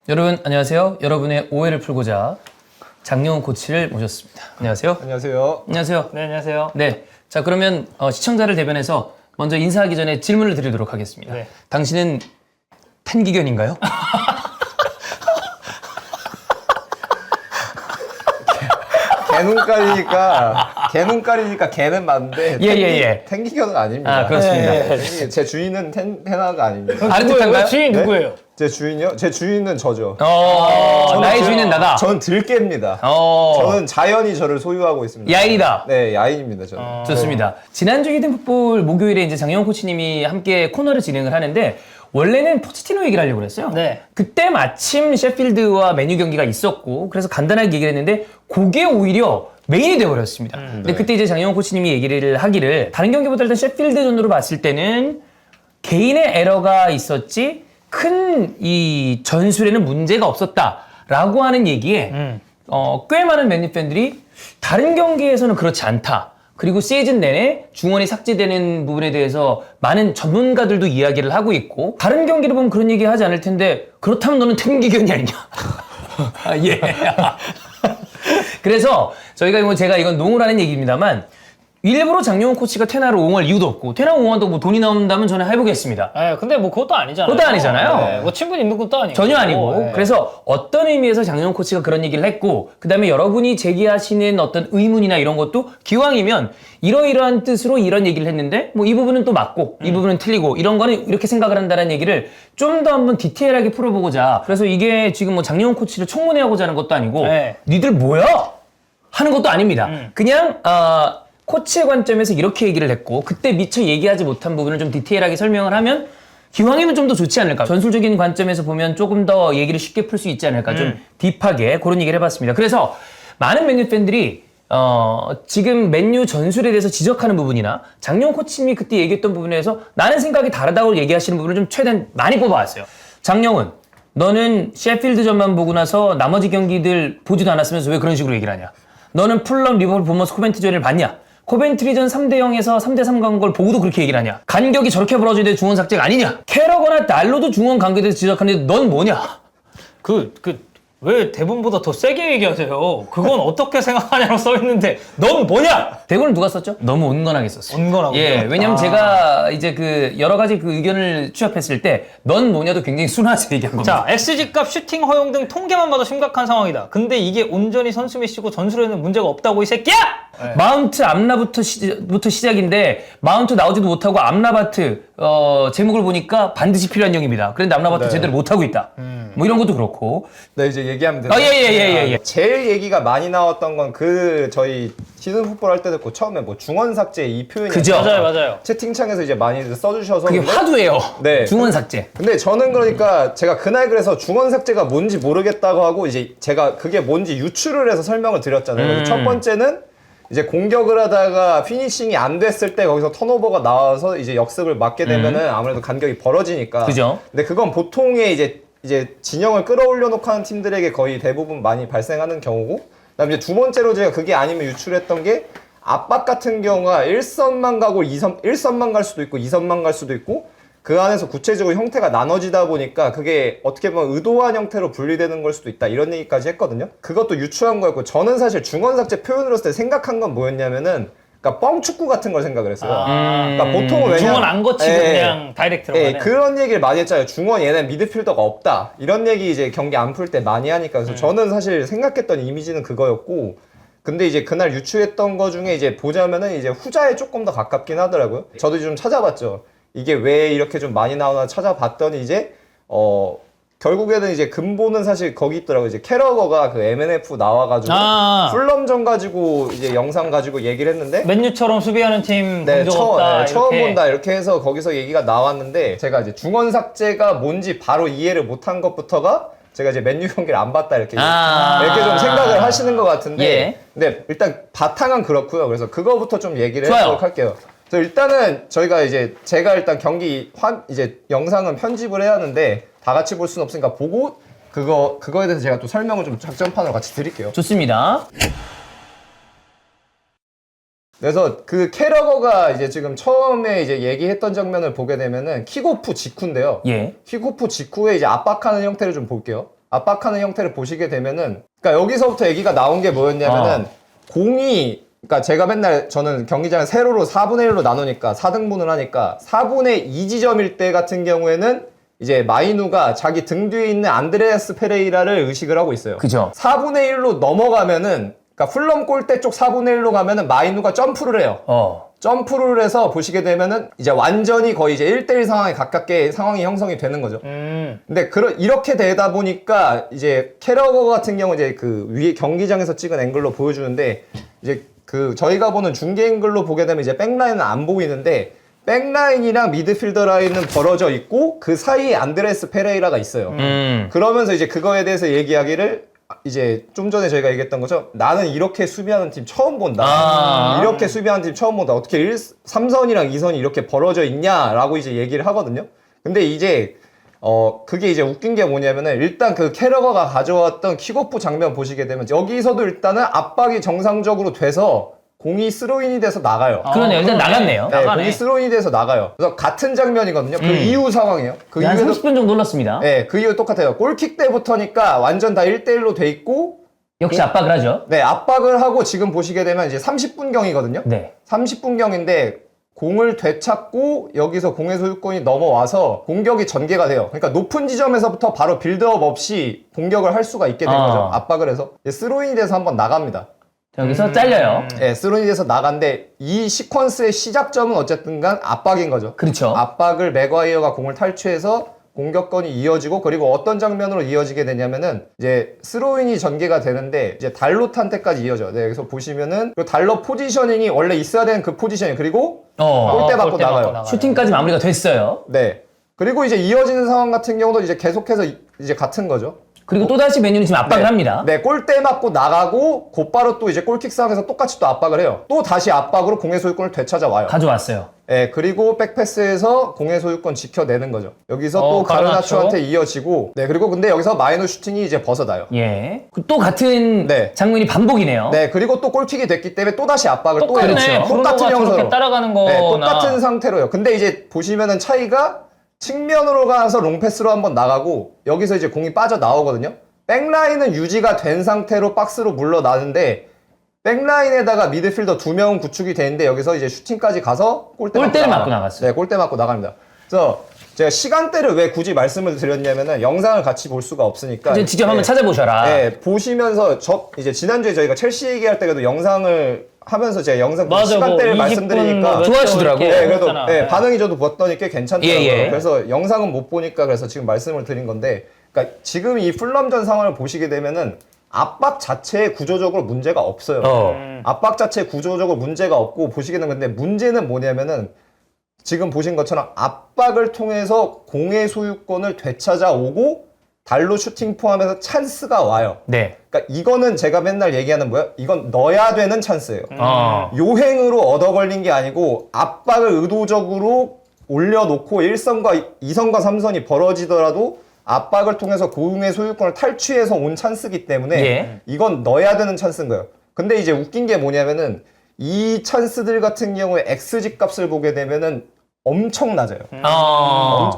여러분 안녕하세요. 여러분의 오해를 풀고자 장영훈 코치를 모셨습니다. 안녕하세요. 안녕하세요. 안녕하세요. 네, 안녕하세요. 네, 자 그러면 시청자를 대변해서 먼저 인사하기 전에 질문을 드리도록 하겠습니다. 네. 당신은 탄기견인가요? 개눈깔이니까 개는 맞는데 예. 탱기견은 아닙니다. 아, 그렇습니다. 제 주인은 테나가 아닙니다. 아르티카인가요? 주인 네? 누구예요? 제 주인이요? 제 주인은 저죠. 나의 주인은 나다. 저는 들깨입니다. 저는 자연이 저를 소유하고 있습니다. 야인이다. 네, 야인입니다. 저는. 좋습니다. 지난주 히든풋볼 목요일에 이제 장영훈 코치님이 함께 코너를 진행을 하는데 원래는 포체티노 얘기를 하려고 그랬어요. 네. 그때 마침 셰필드와 메뉴 경기가 있었고 그래서 간단하게 얘기를 했는데 그게 오히려 메인이 되어버렸습니다. 근데 네. 그때 이제 장영훈 코치님이 얘기를 하기를 다른 경기보다 일단 셰필드전으로 봤을 때는 개인의 에러가 있었지 큰 이 전술에는 문제가 없었다라고 하는 얘기에 꽤 많은 맨유 팬들이 다른 경기에서는 그렇지 않다. 그리고 시즌 내내 중원이 삭제되는 부분에 대해서 많은 전문가들도 이야기를 하고 있고 다른 경기를 보면 그런 얘기 하지 않을 텐데 그렇다면 너는 탱기견이 아니냐. 예. 그래서 저희가 뭐 제가 이건 농을 하는 얘기입니다만 일부러 장영훈 코치가 테나를 옹호할 이유도 없고 테나 옹호한다고 뭐 돈이 나온다면 저는 해보겠습니다. 네, 근데 뭐 그것도 아니잖아요. 그것도 아니잖아요. 네, 뭐 친분 있는 것도 아니고. 전혀 아니고 네. 그래서 어떤 의미에서 장영훈 코치가 그런 얘기를 했고 그 다음에 여러분이 제기하시는 어떤 의문이나 이런 것도 기왕이면 이러이러한 뜻으로 이런 얘기를 했는데 뭐 이 부분은 또 맞고 이 부분은 틀리고 이런 거는 이렇게 생각을 한다는 얘기를 좀 더 한번 디테일하게 풀어보고자 그래서 이게 지금 뭐 장영훈 코치를 청문회하고자 하는 것도 아니고 네. 니들 뭐야? 하는 것도 아닙니다. 그냥 코치의 관점에서 이렇게 얘기를 했고 그때 미처 얘기하지 못한 부분을 좀 디테일하게 설명을 하면 기왕이면 좀 더 좋지 않을까. 전술적인 관점에서 보면 조금 더 얘기를 쉽게 풀 수 있지 않을까. 좀 딥하게 그런 얘기를 해봤습니다. 그래서 많은 맨유 팬들이 지금 맨유 전술에 대해서 지적하는 부분이나 장영훈 코치님이 그때 얘기했던 부분에서 나는 생각이 다르다고 얘기하시는 부분을 좀 최대한 많이 뽑아왔어요. 장영훈, 너는 셰필드전만 보고 나서 나머지 경기들 보지도 않았으면서 왜 그런 식으로 얘기를 하냐. 너는 풀럼, 리버풀, 보머스, 코벤트리전을 봤냐? 코벤트리전 3대0에서 3대3 간 걸 보고도 그렇게 얘기를 하냐? 간격이 저렇게 벌어져야 돼 중원 삭제가 아니냐? 캐러거나 달로도 중원 관계에 대해서 지적하는데 넌 뭐냐? 왜 대본보다 더 세게 얘기하세요? 그건 어떻게 생각하냐고 써있는데 넌 뭐냐? 대본을 누가 썼죠? 너무 온건하게 썼어요. 온건하고. 예, 왜냐면 제가 이제 그 여러 가지 그 의견을 취합했을 때 넌 뭐냐도 굉장히 순화해서 얘기한 겁니다. 자, XG값, 슈팅 허용 등 통계만 봐도 심각한 상황이다. 근데 이게 온전히 선수 미시고 전술에는 문제가 없다고 이 새끼야! 네. 마운트 암라부터 시작인데 마운트 나오지도 못하고 암라바트 제목을 보니까 반드시 필요한 영입니다. 그런데 암라바트 네. 제대로 못하고 있다. 뭐 이런 것도 그렇고. 네, 이제 얘기하면 되나요? 예. 제일 얘기가 많이 나왔던 건 저희 시즌 풋볼 할 때 듣고 처음에 뭐 중원 삭제 이 표현이 그죠? 맞아요. 채팅창에서 이제 많이 써주셔서 그게 근데 화두예요. 네. 중원 삭제. 근데 저는 그러니까 제가 그날 그래서 중원 삭제가 뭔지 모르겠다고 하고 이제 제가 그게 뭔지 유추를 해서 설명을 드렸잖아요. 그래서 첫 번째는 이제 공격을 하다가 피니싱이 안 됐을 때 거기서 턴오버가 나와서 이제 역습을 맞게 되면은 아무래도 간격이 벌어지니까. 그죠? 근데 그건 보통의 이제 진영을 끌어올려 놓고 하는 팀들에게 거의 대부분 많이 발생하는 경우고. 그다음에 이제 두 번째로 제가 그게 아니면 유출했던 게 압박 같은 경우가 1선만 가고 1선만 갈 수도 있고 2선만 갈 수도 있고 그 안에서 구체적으로 형태가 나눠지다 보니까 그게 어떻게 보면 의도한 형태로 분리되는 걸 수도 있다 이런 얘기까지 했거든요. 그것도 유추한 거였고 저는 사실 중원 삭제 표현으로서 때 생각한 건 뭐였냐면은 그러니까 뻥축구 같은 걸 생각을 했어요. 그러니까 보통은 왜냐면 중원 안 거치고 그냥 다이렉트로 가네. 그런 얘기를 많이 했잖아요. 중원 얘는 미드필더가 없다. 이런 얘기 이제 경기 안 풀 때 많이 하니까 그래서 저는 사실 생각했던 이미지는 그거였고 근데 이제 그날 유추했던 거 중에 이제 보자면은 이제 후자에 조금 더 가깝긴 하더라고요. 저도 이제 좀 찾아봤죠. 이게 왜 이렇게 좀 많이 나오나 찾아봤더니 이제 결국에는 이제 근본은 사실 거기 있더라고요. 이제 캐러거가 그 MNF 나와가지고 풀럼전 가지고 이제 영상 가지고 얘기를 했는데 맨유처럼 수비하는 팀 네, 본 적 없다. 처음 이렇게. 본다 이렇게 해서 거기서 얘기가 나왔는데 제가 이제 중원 삭제가 뭔지 바로 이해를 못한 것부터가 제가 이제 맨유 경기를 안 봤다 이렇게 좀 생각을 하시는 것 같은데 예. 근데 일단 바탕은 그렇고요. 그래서 그거부터 좀 얘기를 좋아요. 해보도록 할게요. 그래서 일단은 저희가 이제 제가 일단 경기 이제 영상은 편집을 해야 하는데 다 같이 볼 수는 없으니까 보고 그거에 대해서 제가 또 설명을 좀 작전판으로 같이 드릴게요. 좋습니다. 그래서 그 캐러거가 이제 지금 처음에 이제 얘기했던 장면을 보게 되면은 킥오프 직후인데요. 예. 킥오프 직후에 이제 압박하는 형태를 좀 볼게요. 압박하는 형태를 보시게 되면은, 그러니까 여기서부터 얘기가 나온 게 뭐였냐면은 공이, 그러니까 제가 맨날 저는 경기장을 세로로 4분의 1로 나누니까 4등분을 하니까 4분의 2 지점일 때 같은 경우에는 이제 마이누가 자기 등 뒤에 있는 안드레아스 페레이라를 의식을 하고 있어요. 그죠. 4분의 1로 넘어가면은, 그러니까 풀럼 골대 쪽 4분의 1로 가면은 마이누가 점프를 해요. 점프를 해서 보시게 되면은 이제 완전히 거의 이제 1대1 상황에 가깝게 상황이 형성이 되는 거죠. 근데 이렇게 되다 보니까 이제 캐러거 같은 경우 이제 그 위에 경기장에서 찍은 앵글로 보여주는데 이제 그 저희가 보는 중계 앵글로 보게 되면 이제 백라인은 안 보이는데 백라인이랑 미드필더 라인은 벌어져 있고 그 사이에 안드레스 페레이라가 있어요. 그러면서 이제 그거에 대해서 얘기하기를 이제 좀 전에 저희가 얘기했던 거죠. 나는 이렇게 수비하는 팀 처음 본다. 이렇게 수비하는 팀 처음 본다. 어떻게 3선이랑 2선이 이렇게 벌어져 있냐라고 이제 얘기를 하거든요. 근데 이제 그게 이제 웃긴 게 뭐냐면은 일단 그 캐러거가 가져왔던 킥오프 장면 보시게 되면 여기서도 일단은 압박이 정상적으로 돼서 공이 스로인이 돼서 나가요. 그러네요. 일단 나갔네요. 네, 공이 스로인이 돼서 나가요. 그래서 같은 장면이거든요. 그 이후 상황이에요. 그 한 이후에도 30분 정도 흘렀습니다. 네, 그 이후 똑같아요. 골킥 때부터니까 완전 다 1대1로 돼 있고 역시 압박을 하죠. 네, 압박을 하고 지금 보시게 되면 이제 30분경이거든요. 네. 30분경인데 공을 되찾고 여기서 공의 소유권이 넘어와서 공격이 전개가 돼요. 그러니까 높은 지점에서부터 바로 빌드업 없이 공격을 할 수가 있게 된 거죠. 압박을 해서. 스로인이 돼서 한번 나갑니다. 여기서 잘려요. 네, 스로인이 돼서 나간데 이 시퀀스의 시작점은 어쨌든 간 압박인 거죠. 그렇죠. 압박을 맥과이어가 공을 탈취해서 공격권이 이어지고 그리고 어떤 장면으로 이어지게 되냐면은 이제 스로인이 전개가 되는데 이제 달롯한테까지 이어져요. 네, 여기서 보시면은 그 달롯 포지셔닝이 원래 있어야 되는 그 포지션이 그리고 골대 맞고 나가요. 슈팅까지 마무리가 됐어요. 네. 그리고 이제 이어지는 상황 같은 경우도 이제 계속해서 이제 같은 거죠. 그리고 또다시 맨유는 지금 압박을 합니다. 네, 골대 맞고 나가고 곧바로 또 이제 골킥 상황에서 똑같이 또 압박을 해요. 또 다시 압박으로 공의 소유권을 되찾아와요. 가져왔어요. 네, 그리고 백패스에서 공의 소유권 지켜내는 거죠. 여기서 또 가르나초한테 이어지고, 네, 그리고 근데 여기서 마이너 슈팅이 이제 벗어나요. 예. 또 같은 장면이 반복이네요. 네, 그리고 또 골킥이 됐기 때문에 또 다시 압박을 또 해요. 그렇죠. 똑같은 형태로 따라가는 거나. 네, 똑같은 상태로요. 근데 이제 보시면은 차이가 측면으로 가서 롱패스로 한번 나가고 여기서 이제 공이 빠져나오거든요. 백라인은 유지가 된 상태로 박스로 물러나는데 백라인에다가 미드필더 2명은 구축이 되는데 여기서 이제 슈팅까지 가서 골대를 맞고 나갔어요. 네, 골대 맞고 나갑니다. 그래서 제가 시간대를 왜 굳이 말씀을 드렸냐면은 영상을 같이 볼 수가 없으니까 이제 직접 한번 찾아보셔라. 네, 보시면서 이제 지난주에 저희가 첼시 얘기할 때도 영상을 하면서 제가 영상 시간대를 말씀드리니까 좋아하시더라고요. 네, 그래도 반응이 저도 봤더니 꽤 괜찮더라고요. 예. 그래서 영상은 못 보니까 그래서 지금 말씀을 드린 건데, 그러니까 지금 이 풀럼전 상황을 보시게 되면은 압박 자체에 구조적으로 문제가 없어요. 압박 자체에 구조적으로 문제가 없고 보시게 되는 건데 문제는 뭐냐면은 지금 보신 것처럼 압박을 통해서 공의 소유권을 되찾아오고 달로 슈팅 포함해서 찬스가 와요. 네. 그러니까 이거는 제가 맨날 얘기하는 뭐야? 이건 넣어야 되는 찬스예요. 요행으로 얻어 걸린 게 아니고 압박을 의도적으로 올려놓고 1선과 2선과 3선이 벌어지더라도 압박을 통해서 공의 소유권을 탈취해서 온 찬스기 때문에 이건 넣어야 되는 찬스인 거예요. 근데 이제 웃긴 게 뭐냐면은 이 찬스들 같은 경우에 XG 값을 보게 되면은 엄청 낮아요.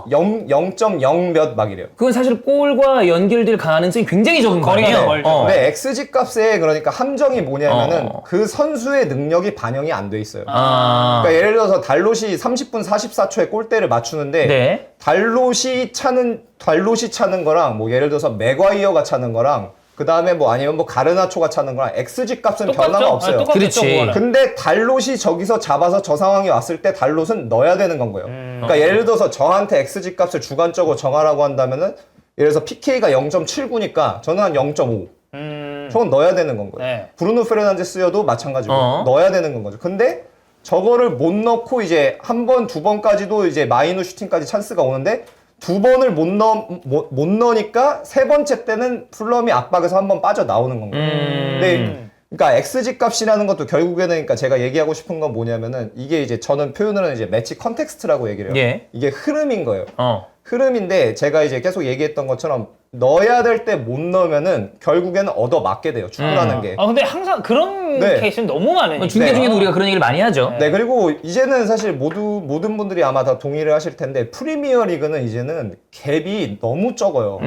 0.0 몇 막 이래요. 그건 사실 골과 연결될 가능성이 굉장히 적은 거예요. 네, XG 값에 그러니까 함정이 뭐냐면은 그 선수의 능력이 반영이 안 돼 있어요. 그러니까 예를 들어서 달롯이 30분 44초에 골대를 맞추는데 달롯이 차는 거랑 뭐 예를 들어서 맥과이어가 차는 거랑 그 다음에 뭐 아니면 뭐 가르나초가 차는 거랑 XG 값은 변화가 없어요. 그렇지. 근데 달롯이 저기서 잡아서 저 상황이 왔을 때 달롯은 넣어야 되는 건 거예요. 그러니까 예를 들어서 저한테 XG 값을 주관적으로 정하라고 한다면은 예를 들어서 PK가 0.79니까 저는 한 0.5. 저건 넣어야 되는 건 거예요. 브루노 페르난데스여도 마찬가지고 넣어야 되는 건 거죠. 근데 저거를 못 넣고 이제 한 번, 두 번까지도 이제 마이너 슈팅까지 찬스가 오는데 두 번을 못 넣으니까 세 번째 때는 풀럼이 압박에서 한번 빠져나오는 건 거예요. 근데 그러니까 XG 값이라는 것도 결국에는 그러니까 제가 얘기하고 싶은 건 뭐냐면은 이게 이제 저는 표현을 하는 이제 매치 컨텍스트라고 얘기를 해요. 이게 흐름인 거예요. 흐름인데 제가 이제 계속 얘기했던 것처럼 넣어야 될 때 못 넣으면은 결국에는 얻어 맞게 돼요. 축구라는 게. 아 근데 항상 그런 네. 케이스는 너무 많으니까. 중계 중에도 우리가 그런 얘기를 많이 하죠. 네, 그리고 이제는 사실 모든 분들이 아마 다 동의를 하실 텐데 프리미어 리그는 이제는 갭이 너무 적어요.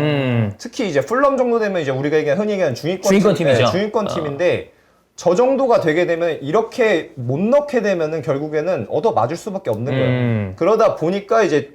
특히 이제 풀럼 정도 되면 이제 우리가 흔히 얘기하는 중위권 팀이죠. 네, 중위권 팀인데 저 정도가 되게 되면 이렇게 못 넣게 되면은 결국에는 얻어 맞을 수밖에 없는 거예요. 그러다 보니까 이제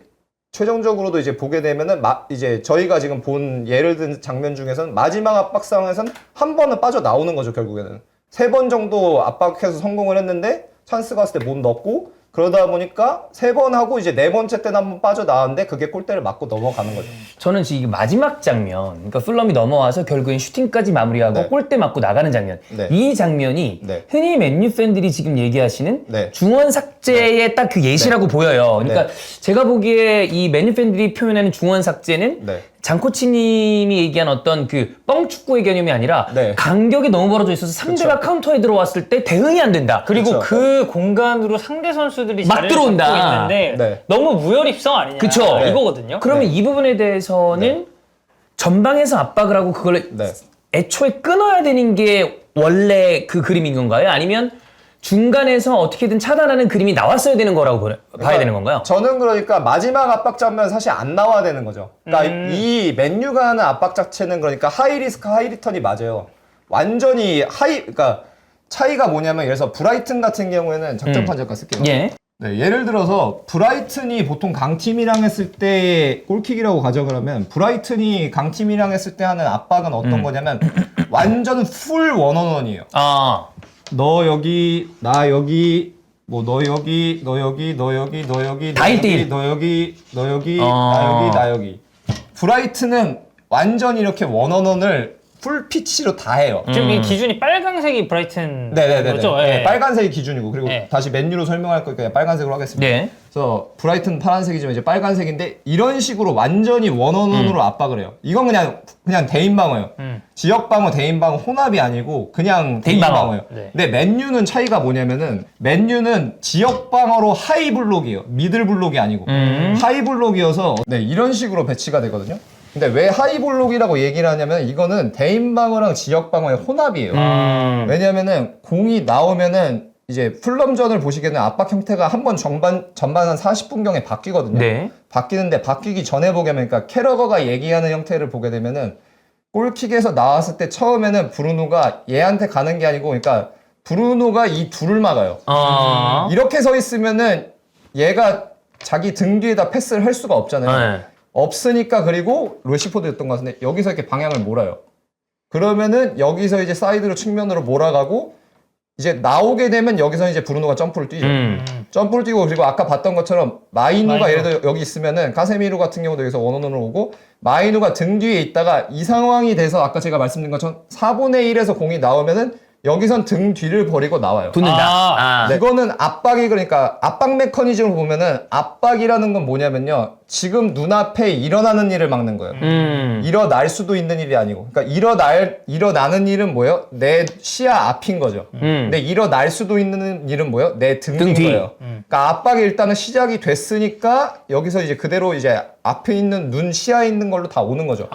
최종적으로도 이제 보게 되면은 이제 저희가 지금 본 예를 든 장면 중에서는 마지막 압박 상황에서는 한 번은 빠져 나오는 거죠. 결국에는 3번 정도 압박해서 성공을 했는데 찬스가 왔을 때 못 넣었고 그러다 보니까 3번 하고 이제 4번째 때는 한 번 빠져 나왔는데 그게 골대를 맞고 넘어가는 거죠. 저는 지금 마지막 장면, 그러니까 풀럼이 넘어와서 결국엔 슈팅까지 마무리하고 네. 골대 맞고 나가는 장면. 네. 이 장면이 네. 흔히 맨유 팬들이 지금 얘기하시는 네. 중원 삭제의 딱 그 예시라고 보여요. 그러니까 제가 보기에 이 맨유 팬들이 표현하는 중원 삭제는 네. 장코치님이 얘기한 어떤 그 뻥축구의 개념이 아니라 네. 간격이 너무 벌어져 있어서 상대가 카운터에 들어왔을 때 대응이 안 된다. 그리고 그쵸. 그 공간으로 상대 선수들이 막 자리를 들어온다. 잡고 있는데 네. 너무 무혈입성 아니냐. 그쵸. 네. 이거거든요. 그러면 이 부분에 대해서는 전방에서 압박을 하고 그걸 네. 애초에 끊어야 되는 게 원래 그 그림인 건가요? 아니면 중간에서 어떻게든 차단하는 그림이 나왔어야 되는 거라고 봐야 되는 건가요? 저는 그러니까 마지막 압박 장면 사실 안 나와야 되는 거죠. 그러니까 이 맨유가 하는 압박 자체는 그러니까 하이 리스크 하이 리턴이 맞아요. 완전히 그러니까 차이가 뭐냐면 예를 들어서 브라이튼 같은 경우에는 적절한 잠깐 쓸게요. 예. 네, 예를 들어서 브라이튼이 보통 강팀이랑 했을 때 골킥이라고 가정을 하면 브라이튼이 강팀이랑 했을 때 하는 압박은 어떤 거냐면 완전 풀 원원원이에요. 아, 너 여기, 나 여기, 뭐 너 여기, 너 여기, 너 여기, 너 여기, 다 너 여기, 1대1. 너 여기, 너 여기, 나 여기, 나 여기. 브라이튼은 완전 이렇게 원원원을 풀 피치로 다 해요. 지금 이 기준이 빨강색이 브라이튼 네네네. 거죠? 네, 예. 빨간색이 기준이고 그리고 네. 다시 맨유로 설명할 거니까 그냥 빨간색으로 하겠습니다. 네. 그래서 브라이튼 파란색이지만 이제 빨간색인데 이런 식으로 완전히 원원원으로 압박을 해요. 이건 그냥 대인 방어예요. 지역 방어, 대인 방어 혼합이 아니고 그냥 대인 대인 방어. 방어예요. 네. 근데 맨유는 차이가 뭐냐면은 맨유는 지역 방어로 하이 블록이에요. 미들 블록이 아니고 하이 블록이어서 네, 이런 식으로 배치가 되거든요. 근데 왜 하이 블록이라고 얘기를 하냐면 이거는 대인 방어랑 지역 방어의 혼합이에요. 왜냐면은 공이 나오면은 이제 풀럼전을 보시기에는 압박 형태가 한 번 전반 한 40분경에 바뀌거든요. 네. 바뀌는데 바뀌기 전에 보게 되면 그러니까 캐러거가 얘기하는 형태를 보게 되면은 골킥에서 나왔을 때 처음에는 브루노가 얘한테 가는 게 아니고 그러니까 브루노가 이 둘을 막아요. 이렇게 서 있으면은 얘가 자기 등 뒤에다 패스를 할 수가 없잖아요. 네. 없으니까 그리고 로시포드였던 것 같은데 여기서 이렇게 방향을 몰아요. 그러면은 여기서 이제 사이드로 측면으로 몰아가고 이제 나오게 되면 여기서 이제 브루노가 점프를 뛰죠. 점프를 뛰고 그리고 아까 봤던 것처럼 마이누가 예를 들어 여기 있으면은 카세미로 같은 경우도 여기서 원원으로 오고 마이누가 등 뒤에 있다가 이 상황이 돼서 아까 제가 말씀드린 것처럼 4분의 1에서 공이 나오면은 여기선 등 뒤를 버리고 나와요. 붙는다. 네. 이거는 압박이 그러니까 압박 메커니즘을 보면은 압박이라는 건 뭐냐면요. 지금 눈앞에 일어나는 일을 막는 거예요. 일어날 수도 있는 일이 아니고. 그러니까 일어나는 일은 뭐예요? 내 시야 앞인 거죠. 근데 일어날 수도 있는 일은 뭐예요? 내 등인 등 뒤. 거예요. 그러니까 압박이 일단은 시작이 됐으니까 여기서 이제 그대로 이제 앞에 있는 눈 시야에 있는 걸로 다 오는 거죠.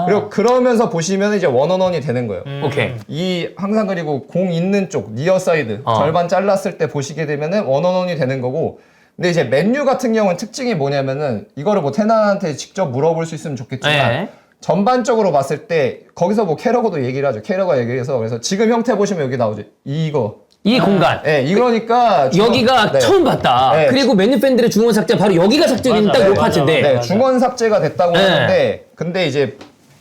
그리고 그러면서 보시면 이제 원원원이 되는 거예요. 오케이. 이 항상 그리고 공 있는 쪽 니어 사이드 절반 잘랐을 때 보시게 되면은 원원원이 되는 거고 근데 이제 맨유 같은 경우는 특징이 뭐냐면은 이거를 뭐 테나한테 직접 물어볼 수 있으면 좋겠지만 네. 전반적으로 봤을 때 거기서 뭐 캐러거도 얘기를 하죠. 캐러가 얘기해서 그래서 지금 형태 보시면 여기 나오죠. 이거 이 공간. 네, 이러니까 여기가 네. 처음 봤다. 네. 그리고 맨유 팬들의 중원 삭제 바로 여기가 삭제된 맞아, 딱 요 맞아, 파트인데. 네, 맞아. 중원 삭제가 됐다고 네. 하는데 근데 이제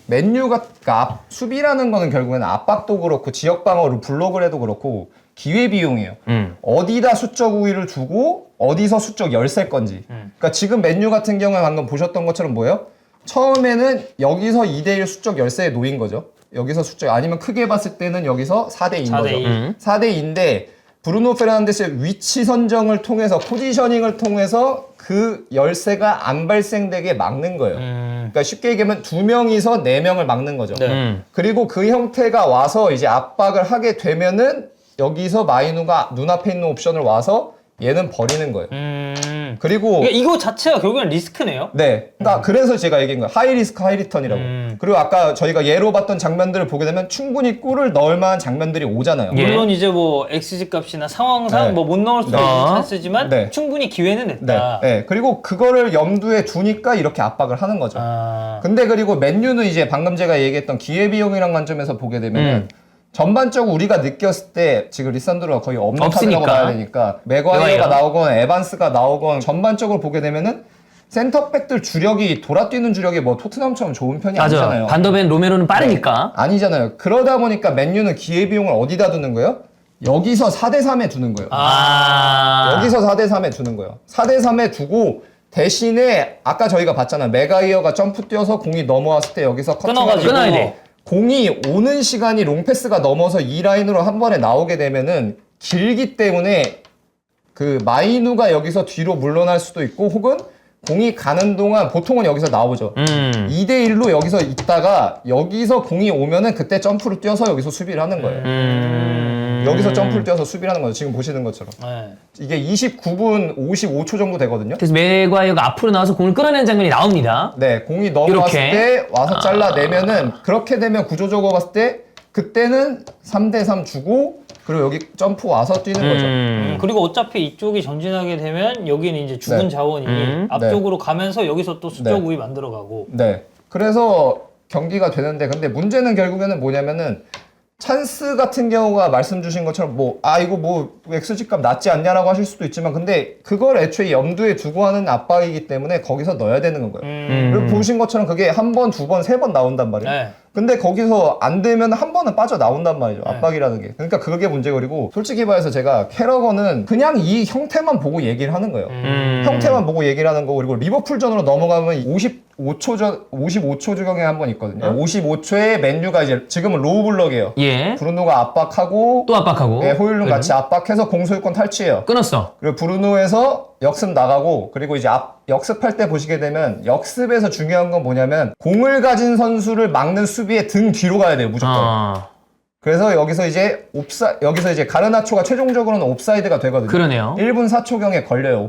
맨유가 그러니까 수비라는 거는 결국에는 압박도 그렇고 지역 방어를 블록을 해도 그렇고 기회 비용이에요. 어디다 수적 우위를 두고 어디서 수적 열셀 건지. 그러니까 지금 맨유 같은 경우에 방금 보셨던 것처럼 뭐예요? 처음에는 여기서 2대1 수적 열세에 놓인 거죠. 여기서 수적 아니면 크게 봤을 때는 여기서 4대2인 4대2. 거죠. 4대2인데 브루노 페르난데스의 위치 선정을 통해서 포지셔닝을 통해서 그 열세가 안 발생되게 막는 거예요. 그러니까 쉽게 얘기하면 2명이서 4명을 막는 거죠. 네. 그리고 그 형태가 와서 이제 압박을 하게 되면은 여기서 마이누가 눈앞에 있는 옵션을 와서 얘는 버리는 거예요. 그리고 그러니까 이거 자체가 결국엔 리스크네요. 네. 그러니까 그래서 제가 얘기한 거예요. 하이 리스크 하이 리턴이라고. 그리고 아까 저희가 예로 봤던 장면들을 보게 되면 충분히 골을 넣을 만한 장면들이 오잖아요. 예. 물론 이제 뭐 XG 값이나 상황상 네. 뭐 못 넣을 수도 네. 있는 찬스지만 네. 충분히 기회는 네. 냈다. 네. 그리고 그거를 염두에 두니까 이렇게 압박을 하는 거죠. 아. 근데 그리고 맨유는 이제 방금 제가 얘기했던 기회비용이란 관점에서 보게 되면은 전반적으로 우리가 느꼈을 때 지금 리산드로가 거의 없는 없으니까. 카드라고 봐야 되니까 맥과이어. 맥과이어가 나오건 에반스가 나오건 전반적으로 보게 되면은 센터백들 주력이 돌아뛰는 주력이 뭐 토트넘처럼 좋은 편이 맞아. 아니잖아요. 반더벤 로메로는 빠르니까. 아니잖아요. 그러다 보니까 맨유는 기회비용을 어디다 두는 거예요? 여기서 4대3에 두는 거예요. 여기서 4대3에 두는 거예요. 4대3에 두고 대신에 아까 저희가 봤잖아요. 맥과이어가 점프 뛰어서 공이 넘어왔을 때 여기서 끊어가지고. 끊어야 돼. 공이 오는 시간이 롱패스가 넘어서 이 라인으로 한 번에 나오게 되면은 길기 때문에 그 마이누가 여기서 뒤로 물러날 수도 있고 혹은 공이 가는 동안 보통은 여기서 나오죠. 2대1로 여기서 있다가 여기서 공이 오면은 그때 점프를 뛰어서 여기서 수비를 하는 거예요. 여기서 점프를 뛰어서 수비를 하는 거죠. 지금 보시는 것처럼. 네. 이게 29분 55초 정도 되거든요. 그래서 맥과이어가 앞으로 나와서 공을 끌어내는 장면이 나옵니다. 네, 공이 넘어왔을 이렇게. 때 와서 잘라내면은 그렇게 되면 구조적으로 봤을 때 그때는 3대3 주고 그리고 여기 점프 와서 뛰는 거죠. 그리고 어차피 이쪽이 전진하게 되면 여기는 이제 죽은 네. 자원이 앞쪽으로 가면서 여기서 또 수적 네. 우위 만들어가고. 네. 그래서 경기가 되는데 근데 문제는 결국에는 뭐냐면은 찬스 같은 경우가 말씀 주신 것처럼 이거 XG값 낮지 않냐라고 하실 수도 있지만 근데 그걸 애초에 염두에 두고 하는 압박이기 때문에 거기서 넣어야 되는 거예요. 그리고 보신 것처럼 그게 한 번, 두 번, 세 번 나온단 말이에요. 네. 근데 거기서 안 되면 한 번은 빠져나온단 말이죠. 압박이라는 게. 그러니까 그게 문제고 그리고 솔직히 말해서 제가 캐러건은 그냥 이 형태만 보고 얘기를 하는 거예요. 형태만 보고 얘기를 하는 거고 그리고 리버풀전으로 넘어가면 55초 주경에 한 번 있거든요. 55초에 맨유가 이제 지금은 로우 블럭이에요. 예. 브루노가 압박하고 또 압박하고. 네, 호일룬 같이 압박해서 공소유권 탈취해요. 끊었어. 그리고 브루노에서 역습 나가고 그리고 이제 역습할 때 보시게 되면 역습에서 중요한 건 뭐냐면 공을 가진 선수를 막는 수비에 등 뒤로 가야 돼요 무조건. 그래서 여기서 이제 여기서 이제 가르나초가 최종적으로는 옵사이드가 되거든요. 그러네요. 1분 4초경에 걸려요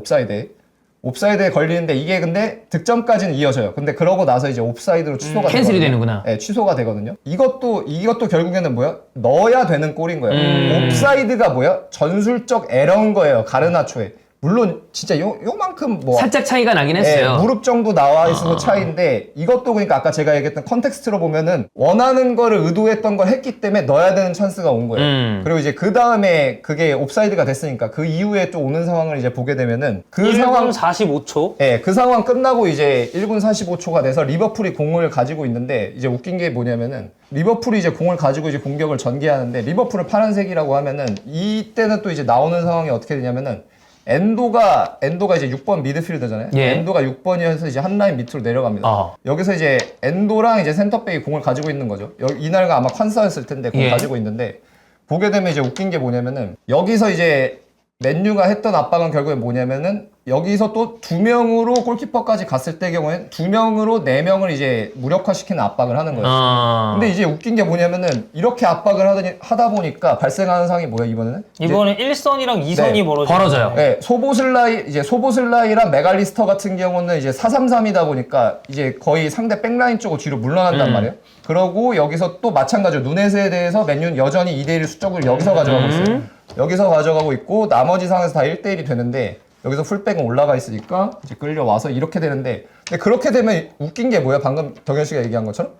옵사이드에 걸리는데 이게 근데 득점까지는 이어져요. 근데 그러고 나서 이제 옵사이드로 취소가 캔슬이 되거든요. 되는구나. 네, 취소가 되거든요. 이것도 결국에는 뭐야? 넣어야 되는 골인 거예요. 옵사이드가 뭐야? 전술적 에러인 거예요. 가르나초에. 물론 진짜 요만큼 살짝 차이가 나긴 했어요. 무릎 정도 나와 있어서 차이인데 이것도 그러니까 아까 제가 얘기했던 컨텍스트로 보면은 원하는 거를 의도했던 걸 했기 때문에 넣어야 되는 찬스가 온 거예요. 그리고 이제 그 다음에 그게 옵사이드가 됐으니까 그 이후에 또 오는 상황을 이제 보게 되면은 그 1분 상황 45초. 네, 그 상황 끝나고 이제 1분 45초가 돼서 리버풀이 공을 가지고 있는데 이제 웃긴 게 뭐냐면은 리버풀이 이제 공을 가지고 이제 공격을 전개하는데 리버풀은 파란색이라고 하면은 이때는 또 이제 나오는 상황이 어떻게 되냐면은 엔도가 이제 6번 미드필더잖아요. 예. 엔도가 6번이어서 이제 한 라인 밑으로 내려갑니다. 여기서 이제 엔도랑 이제 센터백이 공을 가지고 있는 거죠. 이날가 아마 콴사였을 텐데 공 예. 가지고 있는데 보게 되면 이제 웃긴 게 뭐냐면은 여기서 이제 맨유가 했던 압박은 결국에 뭐냐면은 여기서 또 2명으로 골키퍼까지 갔을 때 경우엔 2명으로 4명을 이제 무력화시키는 압박을 하는 거예요. 근데 이제 웃긴 게 뭐냐면은 이렇게 압박을 하다 보니까 발생하는 상황이 뭐예요, 이번에는? 이번엔 1선이랑 2선이 네. 벌어져요. 네, 소보슬라이랑 메갈리스터 같은 경우는 이제 4-3-3이다 보니까 이제 거의 상대 백라인 쪽으로 뒤로 물러난단 말이에요. 그러고 여기서 또 마찬가지로 누네스에 대해서 맨유는 여전히 2대1 수적을 여기서 가져가고 있어요. 여기서 가져가고 있고 나머지 상황에서 다 1대1이 되는데 여기서 풀백은 올라가 있으니까 이제 끌려와서 이렇게 되는데 근데 그렇게 되면 웃긴 게 뭐야? 방금 덕현 씨가 얘기한 것처럼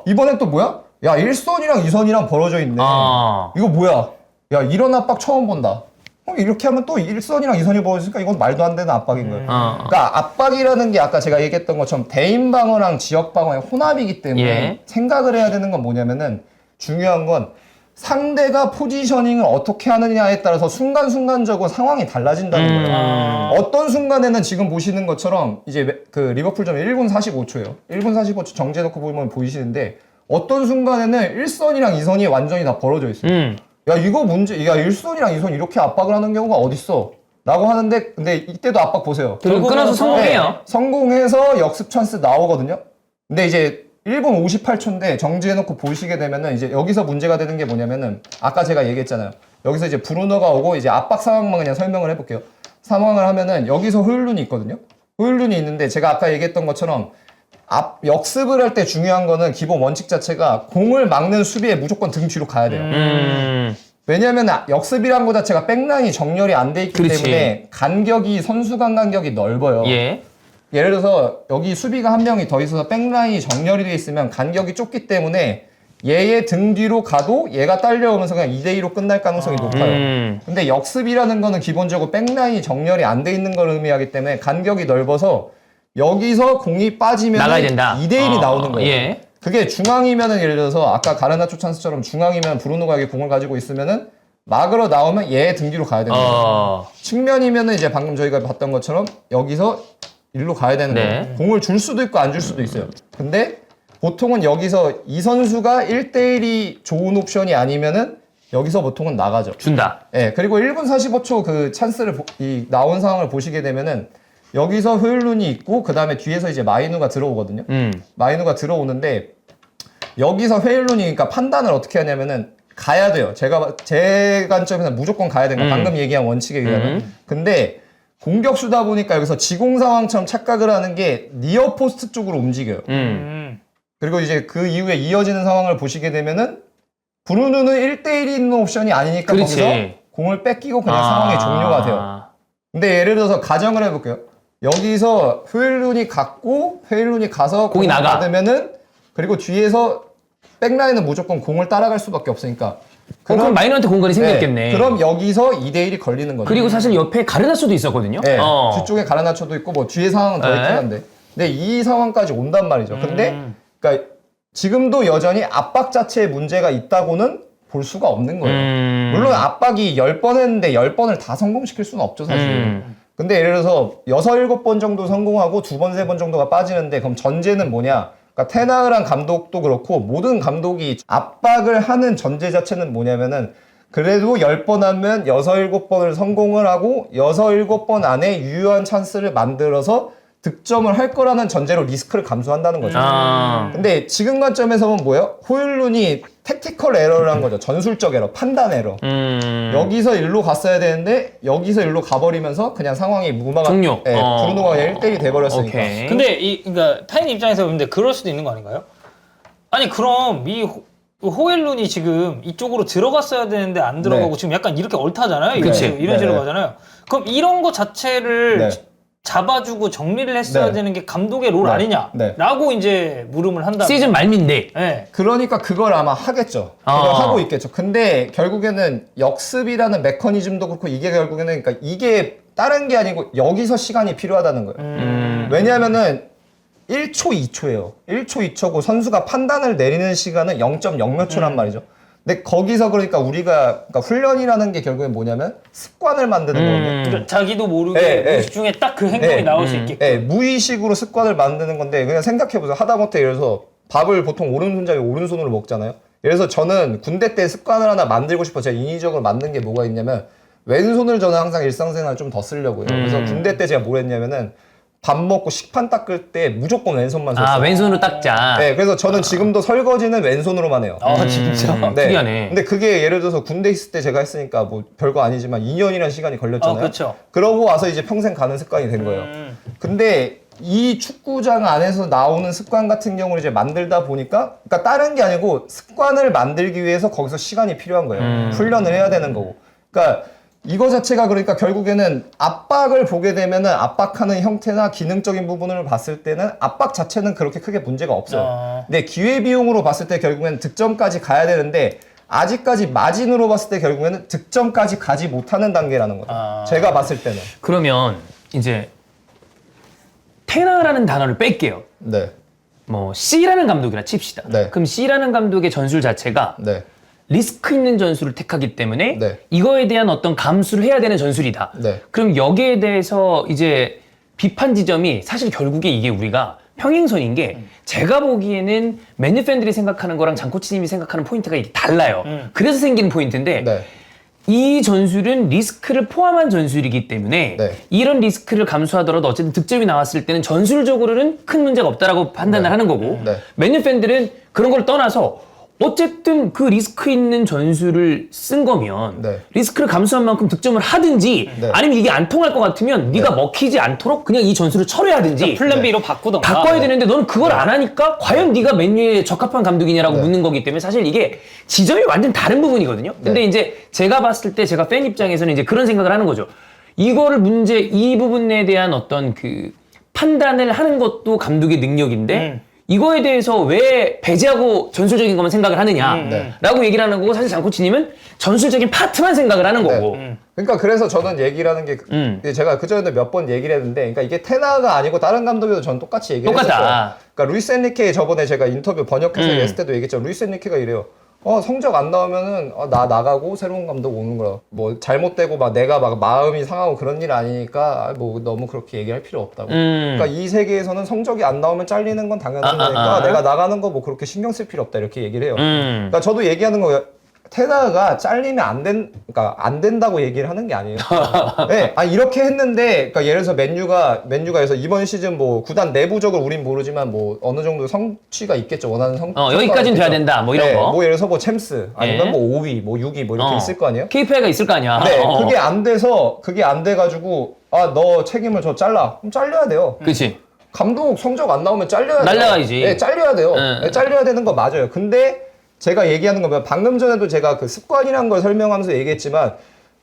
이번엔 또 뭐야? 야 1선이랑 2선이랑 벌어져 있네. 이거 뭐야? 야 이런 압박 처음 본다. 이렇게 하면 또 1선이랑 2선이 벌어지니까 이건 말도 안 되는 압박인 거예요. 그러니까 압박이라는 게 아까 제가 얘기했던 것처럼 대인 방어랑 지역 방어의 혼합이기 때문에 예. 생각을 해야 되는 건 뭐냐면은 중요한 건 상대가 포지셔닝을 어떻게 하느냐에 따라서 순간순간적으로 상황이 달라진다는 거예요. 어떤 순간에는 지금 보시는 것처럼 이제 그 리버풀전 1분 45초예요. 1분 45초 정지해놓고 보면 보이시는데 어떤 순간에는 1선이랑 2선이 완전히 다 벌어져 있어요. 야 이거 야 1선이랑 2선 이렇게 압박을 하는 경우가 어딨어? 라고 하는데 근데 이때도 압박 보세요. 끊어서 성공해요. 네, 성공해서 역습 찬스 나오거든요. 근데 이제 1분 58초인데 정지해놓고 보시게 되면은 이제 여기서 문제가 되는 게 뭐냐면은 아까 제가 얘기했잖아요. 여기서 이제 브루노가 오고 이제 압박 상황만 그냥 설명을 해볼게요. 상황을 하면은 여기서 호율룬이 있거든요. 호율룬이 있는데 제가 아까 얘기했던 것처럼 역습을 할 때 중요한 거는 기본 원칙 자체가 공을 막는 수비에 무조건 등 뒤로 가야 돼요. 왜냐면 역습이란 거 자체가 백라인이 정렬이 안 돼 있기 그렇지. 때문에 간격이 선수 간 간격이 넓어요. 예. 예를 들어서 여기 수비가 한 명이 더 있어서 백라인이 정렬이 돼 있으면 간격이 좁기 때문에 얘의 등 뒤로 가도 얘가 딸려오면서 그냥 2대2로 끝날 가능성이 높아요. 근데 역습이라는 거는 기본적으로 백라인이 정렬이 안 돼 있는 걸 의미하기 때문에 간격이 넓어서 여기서 공이 빠지면 나가야 된다. 2대1이 나오는 거예요. 예. 그게 중앙이면은 예를 들어서 아까 가르나초 찬스처럼 중앙이면 브루노가 여기 공을 가지고 있으면은 막으로 나오면 얘 등 뒤로 가야 되는 거예요. 측면이면은 이제 방금 저희가 봤던 것처럼 여기서 일로 가야 되는 네. 거예요. 공을 줄 수도 있고 안 줄 수도 있어요. 근데 보통은 여기서 이 선수가 1대1이 좋은 옵션이 아니면은 여기서 보통은 나가죠. 준다. 예, 그리고 1분 45초 그 찬스를 나온 상황을 보시게 되면은 여기서 호율룬이 있고 그 다음에 뒤에서 이제 마이누가 들어오거든요. 마이누가 들어오는데 여기서 호율룬이 그러니까 판단을 어떻게 하냐면은 가야 돼요. 제 관점에서는 무조건 가야 되는 거예요. 방금 얘기한 원칙에 의하면. 근데 공격수다 보니까 여기서 지공 상황처럼 착각을 하는 게 니어 포스트 쪽으로 움직여요. 그리고 이제 그 이후에 이어지는 상황을 보시게 되면은 브루누는 1대1이 있는 옵션이 아니니까 그렇지. 거기서 공을 뺏기고 그냥 상황이 종료가 돼요. 근데 예를 들어서 가정을 해볼게요. 여기서 호율룬이 갔고 호율룬이 가서 공이 공을 나가. 받으면은 그리고 뒤에서 백라인은 무조건 공을 따라갈 수밖에 없으니까 그럼 마이너한테 공간이 생겼겠네. 네, 그럼 여기서 2대1이 걸리는 거죠. 그리고 사실 옆에 가르나초도 있었거든요. 네, 뒤쪽에 가르나초도 있고 뭐 뒤에 상황은 더 있긴 한데 근데 이 상황까지 온단 말이죠. 근데 그러니까 지금도 여전히 압박 자체에 문제가 있다고는 볼 수가 없는 거예요. 물론 압박이 10번 했는데 10번을 다 성공시킬 수는 없죠, 사실. 근데 예를 들어서 6, 7번 정도 성공하고 2번, 3번 정도가 빠지는데 그럼 전제는 뭐냐? 그러니까 테나흐란 감독도 그렇고 모든 감독이 압박을 하는 전제 자체는 뭐냐면은 그래도 10번 하면 6, 7번을 성공을 하고 6, 7번 안에 유효한 찬스를 만들어서 득점을 할 거라는 전제로 리스크를 감수한다는 거죠. 근데 지금 관점에서 보면 뭐예요? 호율룬이 택티컬 에러를 한 거죠. 전술적 에러, 판단 에러. 여기서 일로 갔어야 되는데 여기서 일로 가버리면서 그냥 상황이 무마가 종료. 예, 브루노가 그냥 1대1이 돼버렸으니까. 오케이. 근데 그러니까 타인 입장에서 보는데 그럴 수도 있는 거 아닌가요? 아니 그럼 이 호엘룬이 지금 이쪽으로 들어갔어야 되는데 안 들어가고 네. 지금 약간 이렇게 얼타잖아요. 그치. 이런 식으로 네. 가잖아요. 그럼 이런 거 자체를 네. 잡아주고 정리를 했어야 네. 되는 게 감독의 롤 네. 아니냐라고 이제 물음을 한다. 시즌 말미인데. 네. 그러니까 그걸 아마 하겠죠. 그걸 하고 있겠죠. 근데 결국에는 역습이라는 메커니즘도 그렇고 이게 결국에는 그러니까 이게 다른 게 아니고 여기서 시간이 필요하다는 거예요. 왜냐하면은 1초, 2초예요. 1초, 2초고 선수가 판단을 내리는 시간은 0.0 몇 초란 말이죠. 근데 거기서 그러니까 우리가 그러니까 훈련이라는 게 결국엔 뭐냐면 습관을 만드는 거거든요. 그러니까 자기도 모르게 네, 네. 무의식 중에 딱 그 행동이 네. 나올 수 있게끔. 예, 무의식으로 습관을 만드는 건데 그냥 생각해보세요. 하다못해 예를 들어서 밥을 보통 오른손잡이 오른손으로 먹잖아요. 예를 들어서 저는 군대 때 습관을 하나 만들고 싶어 제가 인위적으로 만든 게 뭐가 있냐면 왼손을 저는 항상 일상생활 좀 더 쓰려고요. 그래서 군대 때 제가 뭘 했냐면은 밥 먹고 식판 닦을 때 무조건 왼손만 썼어요. 아, 왼손으로 닦자. 네, 그래서 저는 지금도 설거지는 왼손으로만 해요. 아 진짜. 네. 특이하네. 근데 그게 예를 들어서 군대 있을 때 제가 했으니까 뭐 별거 아니지만 2년이라는 시간이 걸렸잖아요. 그렇죠. 그러고 와서 이제 평생 가는 습관이 된 거예요. 근데 이 축구장 안에서 나오는 습관 같은 경우를 이제 만들다 보니까 그러니까 다른 게 아니고 습관을 만들기 위해서 거기서 시간이 필요한 거예요. 훈련을 해야 되는 거고. 그러니까 이거 자체가 그러니까 결국에는 압박을 보게 되면은 압박하는 형태나 기능적인 부분을 봤을 때는 압박 자체는 그렇게 크게 문제가 없어요. 근데 기회비용으로 봤을 때 결국에는 득점까지 가야 되는데 아직까지 마진으로 봤을 때 결국에는 득점까지 가지 못하는 단계라는 거예요. 제가 봤을 때는. 그러면 이제 테나라는 단어를 뺄게요. 네. 뭐 C라는 감독이라 칩시다. 네. 그럼 C라는 감독의 전술 자체가 네. 리스크 있는 전술을 택하기 때문에 네. 이거에 대한 어떤 감수를 해야 되는 전술이다. 네. 그럼 여기에 대해서 이제 비판 지점이 사실 결국에 이게 우리가 평행선인 게 제가 보기에는 맨유 팬들이 생각하는 거랑 장코치님이 생각하는 포인트가 이게 달라요. 그래서 생기는 포인트인데 네. 이 전술은 리스크를 포함한 전술이기 때문에 네. 이런 리스크를 감수하더라도 어쨌든 득점이 나왔을 때는 전술적으로는 큰 문제가 없다라고 판단을 네. 하는 거고 네. 맨유 팬들은 그런 걸 떠나서 어쨌든 그 리스크 있는 전술을 쓴 거면 네. 리스크를 감수한 만큼 득점을 하든지 네. 아니면 이게 안 통할 것 같으면 네가 먹히지 않도록 그냥 이 전술을 철회하든지 플랜 B로 바꾸던가. 바꿔야 되는데 너는 그걸 안 하니까 과연 네가 맨유에 적합한 감독이냐라고 네. 묻는 거기 때문에 사실 이게 지점이 완전 다른 부분이거든요. 근데 네. 이제 제가 봤을 때 제가 팬 입장에서는 이제 그런 생각을 하는 거죠. 이거를 이 부분에 대한 어떤 그 판단을 하는 것도 감독의 능력인데 이거에 대해서 왜 배제하고 전술적인 것만 생각을 하느냐라고 얘기를 하는 거고 사실 장코치님은 전술적인 파트만 생각을 하는 거고. 그러니까 그래서 저는 얘기를 하는 게 제가 그전에도 몇 번 얘기를 했는데 그러니까 이게 테나가 아니고 다른 감독이어도 저는 똑같이 얘기를 똑같다. 했었어요. 그러니까 루이스 엔리케 저번에 제가 인터뷰 번역해서 했을 때도 얘기했죠. 루이스 엔리케가 이래요. 성적 안 나오면은 나 나가고 새로운 감독 오는 거야. 뭐 잘못되고 막 내가 막 마음이 상하고 그런 일 아니니까 뭐 너무 그렇게 얘기할 필요 없다고. 그러니까 이 세계에서는 성적이 안 나오면 잘리는 건 당연한 거니까 내가 나가는 거 뭐 그렇게 신경 쓸 필요 없다 이렇게 얘기를 해요. 그러니까 저도 얘기하는 거예요. 테나가 잘리면 그러니까 안 된다고 얘기를 하는 게 아니에요. 네, 이렇게 했는데, 그러니까 예를 들어서 맨유가 그래서 이번 시즌 뭐 구단 내부적으로 우린 모르지만 뭐 어느 정도 성취가 있겠죠. 원하는 여기까지는 돼야 된다. 뭐 이런 거. 뭐 예를 들어서 뭐 챔스 아니면 네. 뭐 5위, 뭐 6위 뭐 이렇게 있을 거 아니에요. KPI가 있을 거 아니야. 네, 그게 안 돼가지고 너 책임을 잘라. 그럼 잘려야 돼요. 그렇지. 감독 성적 안 나오면 잘려야 돼요. 날라가야지. 네, 잘려야 돼요. 네. 네, 잘려야 되는 거 맞아요. 근데 제가 얘기하는 건 방금 전에도 제가 그 습관이란 걸 설명하면서 얘기했지만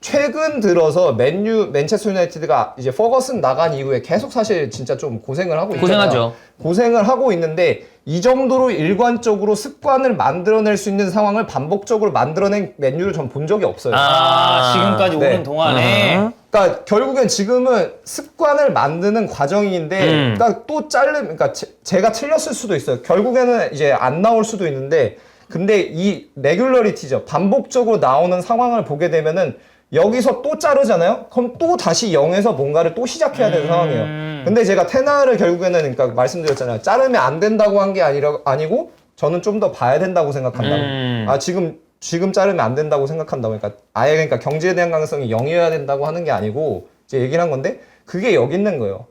최근 들어서 맨체스터 유나이티드가 이제 퍼거슨 나간 이후에 계속 사실 진짜 좀 고생을 하고 있잖아요. 고생하죠. 고생을 하고 있는데 이 정도로 일관적으로 습관을 만들어낼 수 있는 상황을 반복적으로 만들어낸 맨유를 전 본 적이 없어요. 지금까지 네. 오는 동안에 그러니까 결국엔 지금은 습관을 만드는 과정인데, 그러니까 또 그러니까 제가 틀렸을 수도 있어요. 결국에는 이제 안 나올 수도 있는데, 근데 이 레귤러리티죠. 반복적으로 나오는 상황을 보게 되면은 여기서 또 자르잖아요? 그럼 또 다시 0에서 뭔가를 또 시작해야 되는 상황이에요. 근데 제가 테나를 결국에는 그러니까 말씀드렸잖아요. 자르면 안 된다고 한 게 아니고 저는 좀 더 봐야 된다고 생각한다. 지금 자르면 안 된다고 생각한다고. 그러니까 그러니까 경제에 대한 가능성이 0이어야 된다고 하는 게 아니고 이제 얘기를 한 건데 그게 여기 있는 거예요.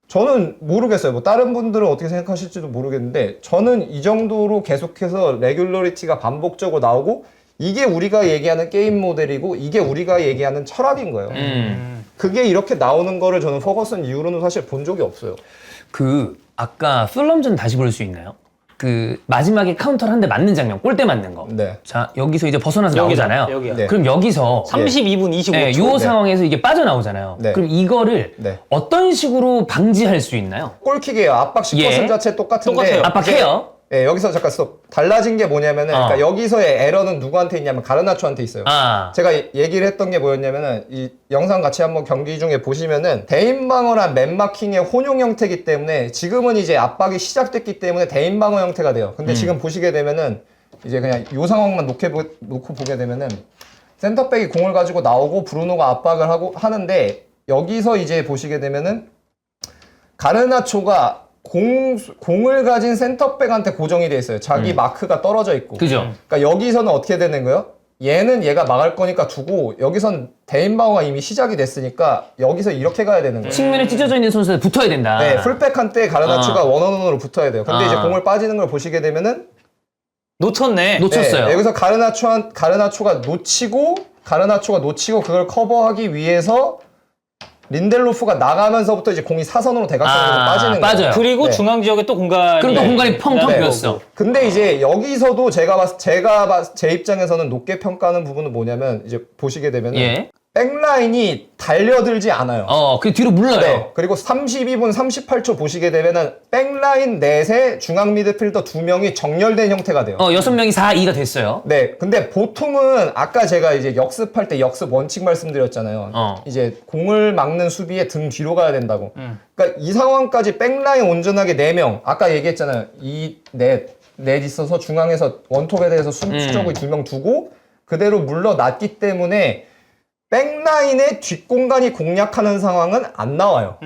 저는 모르겠어요. 뭐 다른 분들은 어떻게 생각하실지도 모르겠는데 저는 이 정도로 계속해서 레귤러리티가 반복적으로 나오고 이게 우리가 얘기하는 게임 모델이고 이게 우리가 얘기하는 철학인 거예요. 그게 이렇게 나오는 거를 저는 퍼거슨 이후로는 사실 본 적이 없어요. 아까 풀럼전 다시 볼 수 있나요? 마지막에 카운터를 한 대 맞는 장면, 골대 맞는 거. 네. 자, 여기서 이제 벗어나서 여기다, 나오잖아요. 여기요. 네. 그럼 여기서 32분 25초. 네, 요 상황에서 이게 빠져나오잖아요. 네. 그럼 이거를 네. 어떤 식으로 방지할 수 있나요? 골킥이에요. 압박 10% 예. 자체 똑같은데. 똑같아요. 압박해요. 예, 여기서 잠깐 스톱. 달라진 게 뭐냐면은, 그러니까 여기서의 에러는 누구한테 있냐면 가르나초한테 있어요. 제가 얘기를 했던 게 뭐였냐면은, 이 영상 같이 한번 경기 중에 보시면은, 대인방어랑 맨마킹의 혼용 형태이기 때문에, 지금은 이제 압박이 시작됐기 때문에 대인방어 형태가 돼요. 근데 지금 보시게 되면은, 이제 그냥 요 상황만 놓고 보게 되면은, 센터백이 공을 가지고 나오고, 브루노가 압박을 하는데, 여기서 이제 보시게 되면은, 가르나초가 공을 가진 센터백한테 고정이 돼 있어요. 자기 마크가 떨어져 있고. 그죠? 그러니까 여기서는 어떻게 되는 거예요? 얘가 막을 거니까 두고 여기선 대인방어가 이미 시작이 됐으니까 여기서 이렇게 가야 되는 거예요. 측면에 찢어져 있는 선수한테 붙어야 된다. 네, 풀백한테 가르나초가 원원으로 붙어야 돼요. 근데 이제 공을 빠지는 걸 보시게 되면은 놓쳤네. 놓쳤어요. 네, 여기서 가르나초가 놓치고 그걸 커버하기 위해서 린델로프가 나가면서부터 이제 공이 사선으로 대각선으로 빠지는 빠져요. 거예요. 그리고 네. 중앙 지역에 또 공간이. 그럼 또 공간이 펑펑 네. 비었어. 근데 이제 여기서도 제 입장에서는 높게 평가하는 부분은 뭐냐면 이제 보시게 되면 예. 백라인이 달려들지 않아요. 그 뒤로 물러요. 네. 그리고 32분 38초 보시게 되면은 백라인 넷에 중앙 미드필더 2명이 정렬된 형태가 돼요. 6명이 4-2가 됐어요. 네. 근데 보통은 아까 제가 이제 역습할 때 역습 원칙 말씀드렸잖아요. 이제 공을 막는 수비에 등 뒤로 가야 된다고. 그러니까 이 상황까지 백라인 온전하게 4명. 아까 얘기했잖아요. 넷 있어서 중앙에서 원톱에 대해서 수적을 2명 두고 그대로 물러났기 때문에 백라인의 뒷공간이 공략하는 상황은 안 나와요.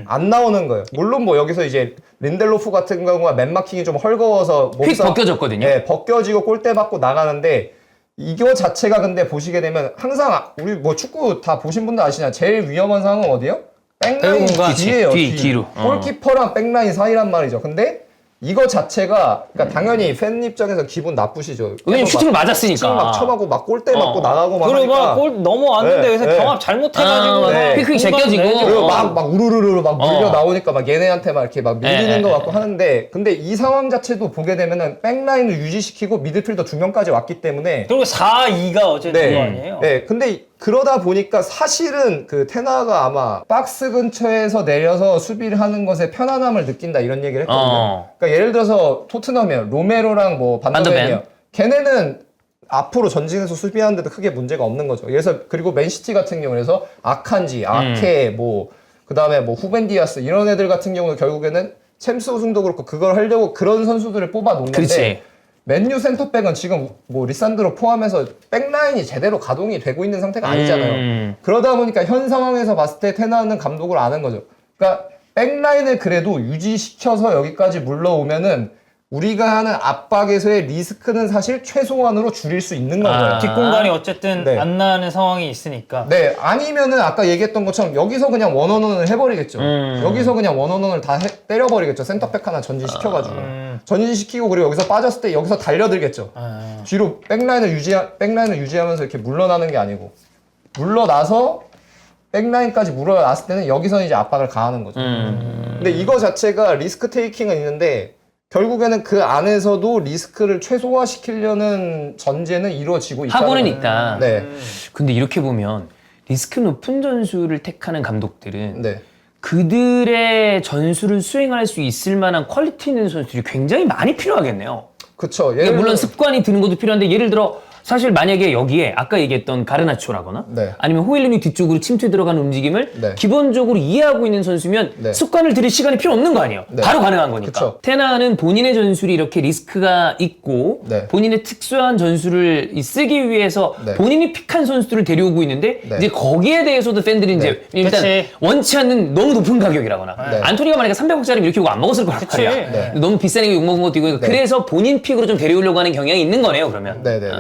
안 나오는 거예요. 물론 뭐 여기서 이제 린델로프 같은 경우가 맨마킹이 좀 헐거워서 휙 벗겨졌거든요. 네, 벗겨지고 골대 받고 나가는데 이거 자체가 근데 보시게 되면 항상 우리 뭐 축구 다 보신 분들 아시잖아요. 제일 위험한 상황은 어디예요? 백라인 공간. 뒤에요. 뒤로. 골키퍼랑 백라인 사이란 말이죠. 근데 이거 자체가 그러니까 당연히 팬 입장에서 기분 나쁘시죠. 왜냐면 계속 슈팅을 막 맞았으니까. 슈팅 막 쳐맞고 막 골대 맞고 어. 나가고 막 그리고 하니까 막골 넘어왔는데 네, 여기서 네. 경합 잘못해가지고 아, 네. 피크닉 공간 제껴지고. 내주고. 그리고 막 우르르르 막 물려 나오니까 막 얘네한테 막 이렇게 막 밀리는 네, 것 네, 같고 하는데 근데 이 상황 자체도 보게 되면은 백라인을 유지시키고 미드필더 2명까지 왔기 때문에 그리고 4-2가 어쨌든 그거 아니에요? 네. 근데 그러다 보니까 사실은 그 테나가 아마 박스 근처에서 내려서 수비를 하는 것에 편안함을 느낀다 이런 얘기를 했거든요. 그러니까 예를 들어서 토트넘이요. 로메로랑 뭐 반더벤이요. 걔네는 앞으로 전진해서 수비하는데도 크게 문제가 없는 거죠. 그래서 그리고 맨시티 같은 경우에서 아칸지, 아케, 뭐 그다음에 뭐 후벤디아스 이런 애들 같은 경우는 결국에는 챔스 우승도 그렇고 그걸 하려고 그런 선수들을 뽑아 놓은 건데 그렇지. 맨유 센터백은 지금 뭐 리산드로 포함해서 백라인이 제대로 가동이 되고 있는 상태가 아니잖아요. 그러다 보니까 현 상황에서 봤을 때 테나는 감독을 아는 거죠. 그러니까 백라인을 그래도 유지시켜서 여기까지 물러오면은 우리가 하는 압박에서의 리스크는 사실 최소한으로 줄일 수 있는 거예요. 뒷공간이 어쨌든 네. 안 나는 상황이 있으니까. 네, 아니면은 아까 얘기했던 것처럼 여기서 그냥 원원원을 해버리겠죠. 여기서 그냥 원원원을 다 때려버리겠죠. 센터백 하나 전진시켜가지고. 전진시키고 그리고 여기서 빠졌을 때 여기서 달려들겠죠. 뒤로 백라인을 유지하면서 이렇게 물러나는 게 아니고 물러나서 백라인까지 물러났을 때는 여기서 이제 압박을 가하는 거죠. 근데 이거 자체가 리스크 테이킹은 있는데 결국에는 그 안에서도 리스크를 최소화시키려는 전제는 이루어지고 있다. 하고는 있다. 네. 근데 이렇게 보면 리스크 높은 전술을 택하는 감독들은 네. 그들의 전술을 수행할 수 있을 만한 퀄리티 있는 선수들이 굉장히 많이 필요하겠네요. 그쵸. 그러니까 물론 습관이 드는 것도 필요한데 예를 들어 사실 만약에 여기에 아까 얘기했던 가르나초라거나 네. 아니면 호일룬이 뒤쪽으로 침투해 들어가는 움직임을 네. 기본적으로 이해하고 있는 선수면 네. 습관을 들일 시간이 필요 없는 거 아니에요. 네. 바로 가능한 거니까. 그쵸. 테나는 본인의 전술이 이렇게 리스크가 있고 네. 본인의 특수한 전술을 쓰기 위해서 네. 본인이 픽한 선수들을 데려오고 있는데 네. 이제 거기에 대해서도 팬들이 이제 일단 그치. 원치 않는 너무 높은 가격이라거나 네. 안토니가 만약에 300억짜리면 이렇게 욕 안 먹었을 거란 그치. 말이야. 네. 너무 비싸니까 욕먹은 것도 있고 그래서 본인 픽으로 좀 데려오려고 하는 경향이 있는 거네요 그러면. 네네네.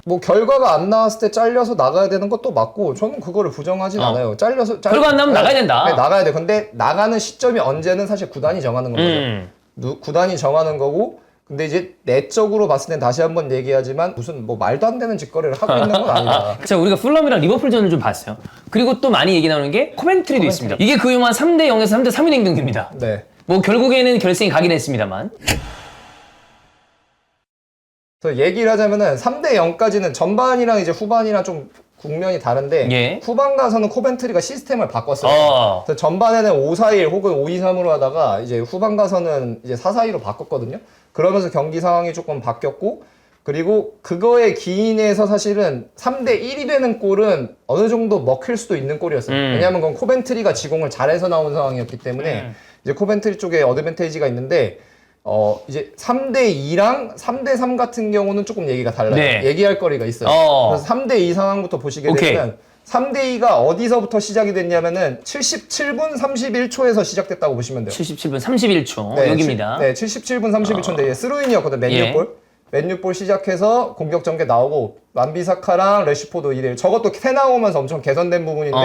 뭐 결과가 안 나왔을 때 잘려서 나가야 되는 것도 맞고 저는 그거를 부정하진 않아요. 결과 안 나오면 나가야 된다. 네, 나가야 돼. 근데 나가는 시점이 언제는 사실 구단이 정하는 거죠. 구단이 정하는 거고. 근데 이제 내적으로 봤을 땐 다시 한번 얘기하지만 무슨 뭐 말도 안 되는 짓거리를 하고 있는 건 아니다. 자, 우리가 풀럼이랑 리버풀전을 좀 봤어요. 그리고 또 많이 얘기 나오는 게 코멘트리도 있습니다. 이게 그 유명한 3대 0에서 3대 3의 행동입니다. 네. 뭐 결국에는 결승이 가긴 했습니다만. 그래서 얘기를 하자면은 3대 0까지는 전반이랑 이제 후반이랑 좀 국면이 다른데 예. 후반 가서는 코벤트리가 시스템을 바꿨어요. 그래서 전반에는 5-4-1 혹은 5-2-3으로 하다가 이제 후반 가서는 이제 4-4-2로 바꿨거든요. 그러면서 경기 상황이 조금 바뀌었고 그리고 그거에 기인해서 사실은 3대1이 되는 골은 어느 정도 먹힐 수도 있는 골이었어요. 왜냐하면 그건 코벤트리가 지공을 잘해서 나온 상황이었기 때문에 이제 코벤트리 쪽에 어드밴테이지가 있는데 이제 3대2랑 3대3 같은 경우는 조금 얘기가 달라요. 네. 얘기할 거리가 있어요. 그래서 3대2 상황부터 보시게 오케이. 되면 3대2가 어디서부터 시작이 됐냐면은 77분 31초에서 시작됐다고 보시면 돼요. 77분 31초 여기입니다. 네, 77분 31초인데 스루인이었거든, 맨유볼. 맨유볼 시작해서 공격 전개 나오고 완비사카랑 레시포드 2대1. 저것도 캐 나오면서 엄청 개선된 부분인데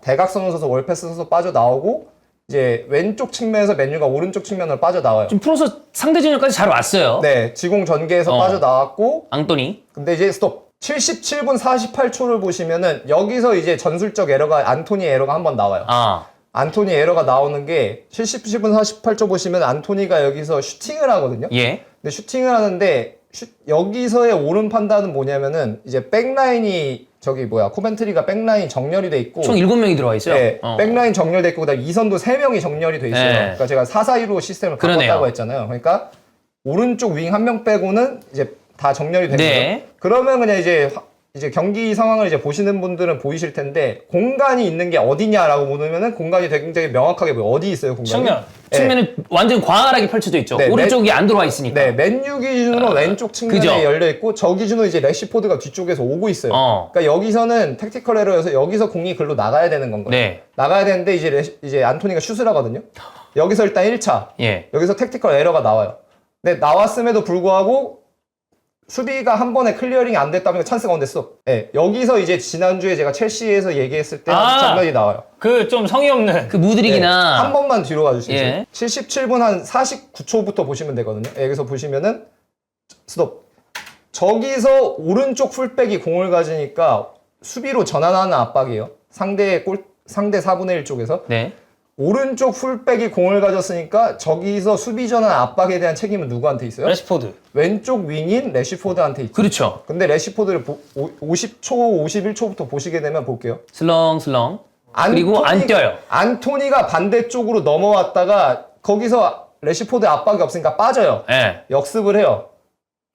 대각선을 서서 월패스 서서 빠져나오고 이제 왼쪽 측면에서 맨유가 오른쪽 측면으로 빠져나와요. 좀 풀어서 상대 진영까지 잘 왔어요. 네, 지공 전개에서 빠져나왔고 앙토니. 근데 이제 스톱. 77분 48초를 보시면은 여기서 이제 전술적 에러가 안토니 에러가 한번 나와요. 안토니 에러가 나오는 게 77분 48초 보시면 안토니가 여기서 슈팅을 하거든요. 예. 근데 슈팅을 하는데 여기서의 옳은 판단은 뭐냐면은 이제 백라인이 코벤트리가 백라인 정렬이 돼 있고 총 7명이 들어와 있어요. 네, 백라인 정렬돼 있고 그다음에 이선도 3명이 정렬이 돼 있어요. 네. 그러니까 제가 4-4-2로 시스템을 바꿨다고 그러네요. 했잖아요. 그러니까 오른쪽 윙 한 명 빼고는 이제 다 정렬이 된 네. 거죠. 그러면 그냥 이제 경기 상황을 이제 보시는 분들은 보이실 텐데 공간이 있는 게 어디냐라고 보면은 공간이 굉장히 명확하게 보여요. 어디 있어요, 공간이? 측면. 네. 측면은 완전 광활하게 펼쳐져 있죠. 네, 오른쪽이 안 들어와 있으니까. 네, 맨유 기준으로 왼쪽 측면에 그죠. 열려 있고 저 기준으로 이제 래시포드가 뒤쪽에서 오고 있어요. 그러니까 여기서는 택티컬 에러여서 여기서 공이 글로 나가야 되는 건 거예요. 네. 나가야 되는데 이제 안토니가 슛을 하거든요. 여기서 일단 1차. 예. 여기서 택티컬 에러가 나와요. 근데 나왔음에도 불구하고 수비가 한 번에 클리어링이 안 됐다면 찬스가 온댔어. 네, 여기서 이제 지난주에 제가 첼시에서 얘기했을 때 장면이 나와요. 그 좀 성의 없는. 그 무드릭이나 한 번만 뒤로 가주시죠. 예. 77분 한 49초부터 보시면 되거든요. 여기서 보시면은 스톱. 저기서 오른쪽 풀백이 공을 가지니까 수비로 전환하는 압박이에요. 상대 4분의 1 쪽에서. 네. 오른쪽 풀백이 공을 가졌으니까 저기서 수비 전환 압박에 대한 책임은 누구한테 있어요? 레시포드. 왼쪽 윙인 레시포드한테 있죠. 그렇죠. 근데 레시포드를 50초, 51초부터 보시게 되면 볼게요. 슬렁슬렁. 그리고 안 뛰어요. 안토니가 반대쪽으로 넘어왔다가 거기서 레시포드 압박이 없으니까 빠져요. 예. 역습을 해요.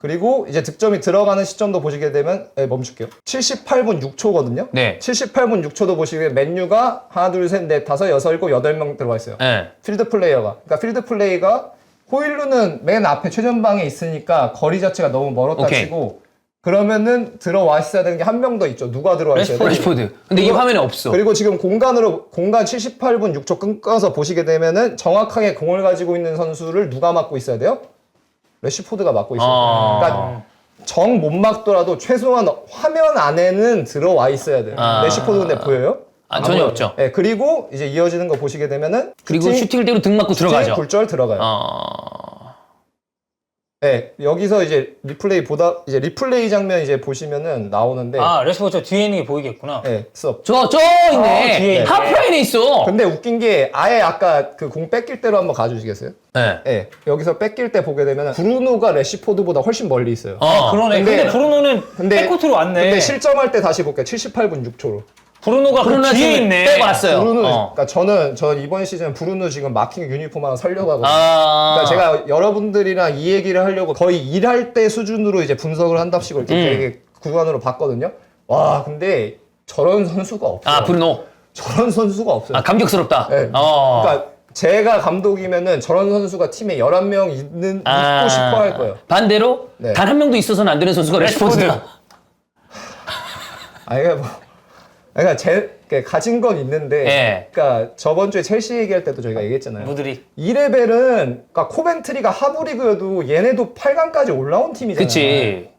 그리고 이제 득점이 들어가는 시점도 보시게 되면 멈출게요. 78분 6초거든요. 네. 78분 6초도 보시게 맨유가 하나 둘 셋 넷 다섯 여섯 일곱 8명 들어와 있어요. 예. 필드 플레이어가. 그러니까 필드 플레이가 호일루는 맨 앞에 최전방에 있으니까 거리 자체가 너무 멀었다 오케이. 치고 그러면은 들어와 있어야 되는 게 한 명 더 있죠. 누가 들어와 있어야 돼요? 레시포드. 근데 이 화면에 없어. 그리고 지금 공간 78분 6초 끊어서 보시게 되면은 정확하게 공을 가지고 있는 선수를 누가 맡고 있어야 돼요? 레시포드가 맡고 있어요. 그러니까 정 못 막더라도 최소한 화면 안에는 들어와 있어야 돼요. 레시포드 근데 보여요? 아, 전혀 없죠. 네, 그리고 이제 이어지는 거 보시게 되면은 그리고 슈팅을 때로 등 맞고 들어가죠. 굴절 들어가요. 네, 여기서 이제 리플레이 장면 이제 보시면은 나오는데. 아, 레시포드 저 뒤에 있는 게 보이겠구나. 네, 스톱. 저 있네. 뒤에 있네. 하프라인에 있어. 근데 웃긴 게 아예 아까 그 공 뺏길 때로 한번 가주시겠어요? 네. 네, 여기서 뺏길 때 보게 되면 브루노가 레시포드보다 훨씬 멀리 있어요. 그러네. 근데 브루노는 백코트로 왔네. 근데 실점할 때 다시 볼게요. 78분 6초로. 브루노가 그 뒤에 있네. 빼고 왔어요. 브루노, 그러니까 저는 이번 시즌 브루노 지금 마킹 유니폼 하나 살려고 하거든요. 그러니까 아. 제가 여러분들이랑 이 얘기를 하려고 거의 일할 때 수준으로 이제 분석을 한답시고 이렇게 되게 구간으로 봤거든요. 와, 근데 저런 선수가 없어요. 아, 브루노. 저런 선수가 없어요. 아, 감격스럽다. 네. 그러니까 제가 감독이면은 저런 선수가 팀에 11명 있고 싶어 할 거예요. 반대로 네. 단 한 명도 있어서는 안 되는 선수가 레시포드다. 그러니까 가진 건 있는데, 예. 그러니까 저번 주에 첼시 얘기할 때도 저희가 얘기했잖아요. 무드릭. 2레벨은 그러니까 코벤트리가 하브리그여도 얘네도 8강까지 올라온 팀이잖아요. 그치.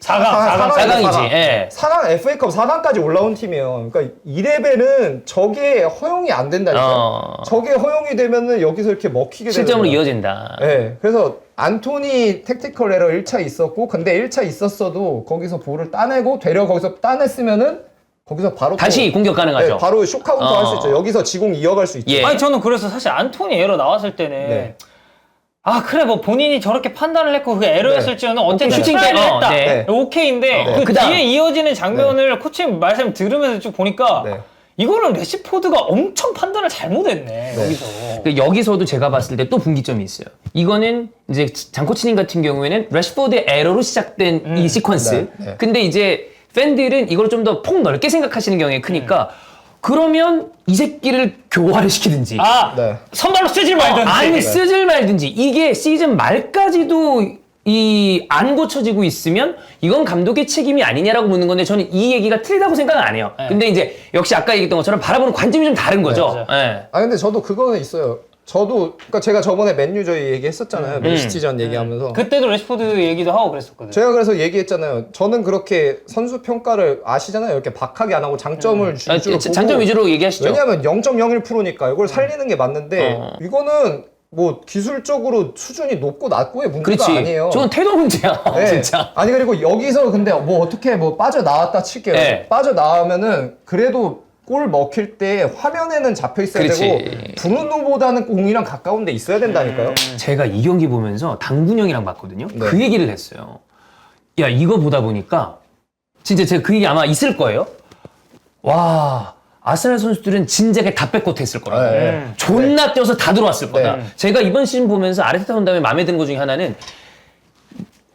4강이지. 예. 4강 FA컵 4강까지 올라온 팀이에요. 그러니까 2레벨은 저게 허용이 안 된다니까요. 저게 허용이 되면은 여기서 이렇게 먹히게 실점으로 되는 거예요. 이어진다. 네, 그래서 안토니 택티컬 에러 1차 있었고, 근데 1차 있었어도 거기서 볼을 따내고 되려 거기서 따냈으면은 거기서 바로 다시 공격 가능하죠. 네, 바로 쇼카운터 할 수 있죠. 여기서 지공 이어갈 수 있죠. 예. 아니 저는 그래서 사실 안토니 에러 나왔을 때는 네. 아 그래 뭐 본인이 저렇게 판단을 했고 그게 에러였을지는 어쨌든 슈팅 슈팅을 때, 했다. 네. 오케이인데 그 그다음. 뒤에 이어지는 장면을 코치님 말씀 들으면서 쭉 보니까 네. 이거는 레시포드가 엄청 판단을 잘못했네 여기서. 여기서도 제가 봤을 때 또 분기점이 있어요. 이거는 이제 장코치님 같은 경우에는 레시포드의 에러로 시작된 이 시퀀스. 네, 네. 근데 이제 팬들은 이걸 좀 더 폭 넓게 생각하시는 경향이 크니까 그러면 이 새끼를 교화를 시키든지 네. 선발로 쓰질 말든지. 아니 쓰질 말든지 이게 시즌 말까지도 이 안 고쳐지고 있으면 이건 감독의 책임이 아니냐라고 묻는 건데 저는 이 얘기가 틀리다고 생각은 안 해요. 근데 이제 역시 아까 얘기했던 것처럼 바라보는 관점이 좀 다른 거죠. 예. 근데 저도 그거는 있어요. 그러니까 제가 저번에 맨유 저희 얘기했었잖아요. 맨시티전 얘기하면서. 그때도 레시포드 얘기도 하고 그랬었거든. 제가 그래서 얘기했잖아요. 저는 그렇게 선수 평가를 아시잖아요. 이렇게 박하게 안 하고 장점을 위주로 보고. 장점 위주로 얘기하시죠. 왜냐하면 0.01%니까 이걸 살리는 게 맞는데 이거는 뭐 기술적으로 수준이 높고 낮고의 문제가 그렇지. 아니에요. 저건 태도 문제야. 네. 진짜. 아니 그리고 여기서 근데 뭐 어떻게 뭐 빠져나왔다 칠게요. 네. 빠져나오면은 그래도 골 먹힐 때 화면에는 잡혀 있어야 그렇지. 되고 브루노보다는 공이랑 가까운 데 있어야 된다니까요. 제가 이 경기 보면서 당군 형이랑 봤거든요. 네. 그 얘기를 했어요. 야, 이거 보다 보니까 진짜 제가 그 얘기 아마 있을 거예요. 와, 아스날 선수들은 진작에 다 백코트 했을 거라고. 네. 존나 뛰어서 다 들어왔을 거다. 네. 제가 이번 시즌 보면서 아르테타 온 다음에 마음에 드는 것 중에 하나는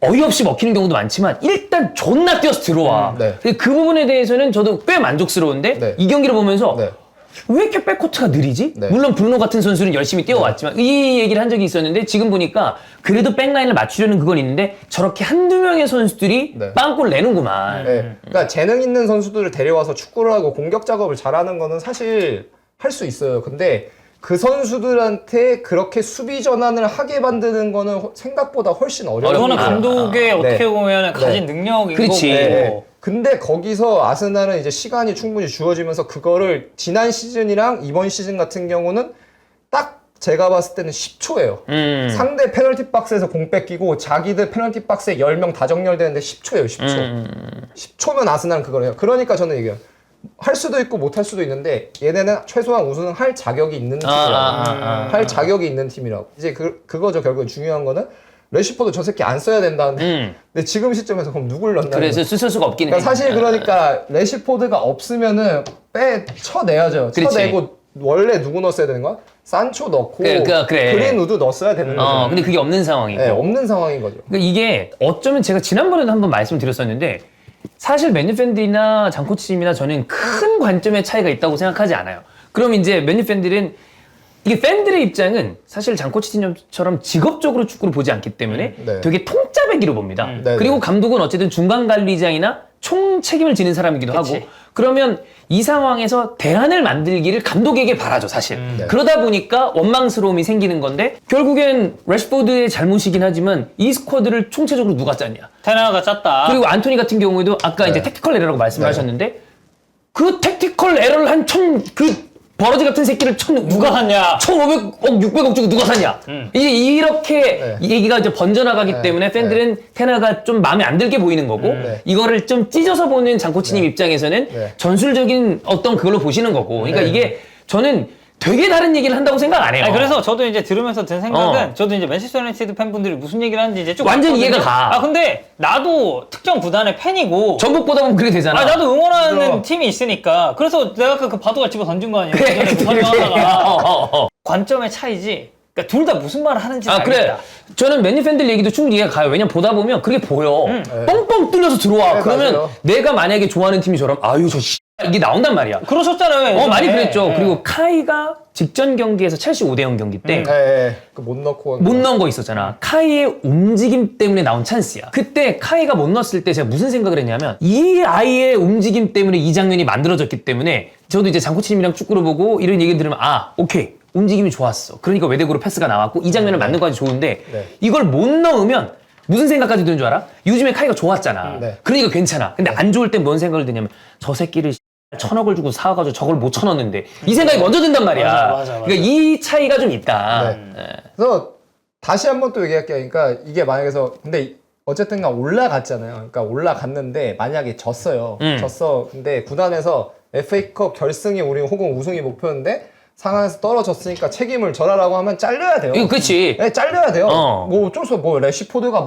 어이없이 먹히는 경우도 많지만 일단 존나 뛰어서 들어와. 네. 그 부분에 대해서는 저도 꽤 만족스러운데 네. 이 경기를 보면서 네. 왜 이렇게 백코트가 느리지? 네. 물론 브루노 같은 선수는 열심히 뛰어왔지만 이 얘기를 한 적이 있었는데 지금 보니까 그래도 백라인을 맞추려는 그건 있는데 저렇게 한두 명의 선수들이 네. 빵골 내는구만. 네. 그러니까 재능 있는 선수들을 데려와서 축구를 하고 공격 작업을 잘하는 거는 사실 할 수 있어요. 근데 그 선수들한테 그렇게 수비 전환을 하게 만드는 거는 생각보다 훨씬 어려워요. 이거는 감독의 어떻게 네. 보면 가진 능력인 그렇지. 거고. 네. 근데 거기서 아스날은 이제 시간이 충분히 주어지면서 그거를 지난 시즌이랑 이번 시즌 같은 경우는 딱 제가 봤을 때는 10초예요. 상대 페널티 박스에서 공 뺏기고 자기들 페널티 박스에 10명 다 정렬되는데 10초예요, 10초. 10초면 아스날은 그걸 해요. 그러니까 저는 얘기해요. 할 수도 있고 못 할 수도 있는데 얘네는 최소한 우승은 할 자격이 있는 팀이라고. 할 자격이 있는 팀이라고. 이제 그거죠. 결국엔 중요한 거는 레시포드 저 새끼 안 써야 된다는데 근데 지금 시점에서 그럼 누굴 넣나? 그래서 쓸 수가 없긴 해. 그러니까 사실 그러니까 레시포드가 없으면은 쳐내야죠. 그렇지. 쳐내고 원래 누구 넣었어야 되는 거야? 산초 넣고 그래. 그린우드 넣었어야 되는 거죠. 근데 그게 없는 상황이고. 네, 없는 상황인 거죠. 그러니까 이게 어쩌면 제가 지난번에도 한번 말씀드렸었는데 사실 맨유 팬들이나 장코치님이나 저는 큰 관점의 차이가 있다고 생각하지 않아요. 그럼 이제 맨유 팬들은 이게 팬들의 입장은 사실 장코치님처럼 직업적으로 축구를 보지 않기 때문에 네. 되게 통짜배기로 봅니다. 네, 그리고 네. 감독은 어쨌든 중간 관리자이나 총 책임을 지는 사람이기도 그치. 하고 그러면 이 상황에서 대안을 만들기를 감독에게 바라죠 사실. 네. 그러다 보니까 원망스러움이 생기는 건데 결국엔 래시포드의 잘못이긴 하지만 이 스쿼드를 총체적으로 누가 짰냐. 테나가 짰다. 그리고 안토니 같은 경우에도 아까 네. 이제 택티컬 에러라고 말씀을 네. 하셨는데 그 택티컬 에러를 한 버러지 같은 새끼를 누가 샀냐? 1,500억, 600억 주고 누가 샀냐? 이제 이렇게 얘기가 이제 번져나가기 때문에 팬들은 테나가 좀 마음에 안 들게 보이는 거고 이거를 좀 찢어서 보는 장코치님 입장에서는 전술적인 어떤 그걸로 보시는 거고 그러니까 이게 저는 되게 다른 얘기를 한다고 생각 안 해요. 아니, 그래서 저도 이제 들으면서 든 생각은 저도 이제 맨체스터 유나이티드 팬분들이 무슨 얘기를 하는지 이제 쭉 완전 봤거든요. 이해가 가. 근데 나도 특정 구단의 팬이고 전국 보다 보면 그렇게 되잖아. 나도 응원하는 그래서- 팀이 있으니까 그래서 내가 그 바둑알 집어 던진 거 아니에요? 그래, 그 전에 설명하다가 관점의 차이지. 그러니까 둘 다 무슨 말을 하는지 그래. 알겠다. 저는 맨유 팬들 얘기도 충분히 이해가 가요. 왜냐면 보다 보면 그게 보여. 뻥뻥 뚫려서 들어와. 네, 그러면 맞아요. 내가 만약에 좋아하는 팀이처럼 아유 이게 나온단 말이야. 그러셨잖아요. 많이 예전에. 그랬죠. 네. 그리고 카이가 직전 경기에서 첼시 5대0 경기 때 네, 못 넣고 못 넣은 거 있었잖아. 카이의 움직임 때문에 나온 찬스야. 그때 카이가 못 넣었을 때 제가 무슨 생각을 했냐면 이 아이의 움직임 때문에 이 장면이 만들어졌기 때문에 저도 이제 장코치님이랑 축구를 보고 이런 얘기 들으면 오케이. 움직임이 좋았어. 그러니까 외대고로 패스가 나왔고 이 장면을 만든 거까지 좋은데 네. 이걸 못 넣으면 무슨 생각까지 드는 줄 알아? 요즘에 카이가 좋았잖아. 네. 그러니까 괜찮아. 근데 안 좋을 땐 뭔 생각을 드냐면 저 새끼를 1,000억을 주고 사와가지고 저걸 못 쳐넣는데 이 생각이 먼저 든단 말이야. 맞아. 그러니까 이 차이가 좀 있다. 네. 그래서 다시 한번 또 얘기할게요. 그러니까 이게 만약에서 근데 어쨌든 간 올라갔잖아요. 그러니까 올라갔는데 만약에 졌어요. 졌어. 근데 구단에서 FA컵 결승이 우리 혹은 우승이 목표인데 상황에서 떨어졌으니까 책임을 져라라고 하면 잘려야 돼요. 이거 그치. 네, 잘려야 돼요. 어. 뭐 어쩔 수 없고 뭐 레시포드가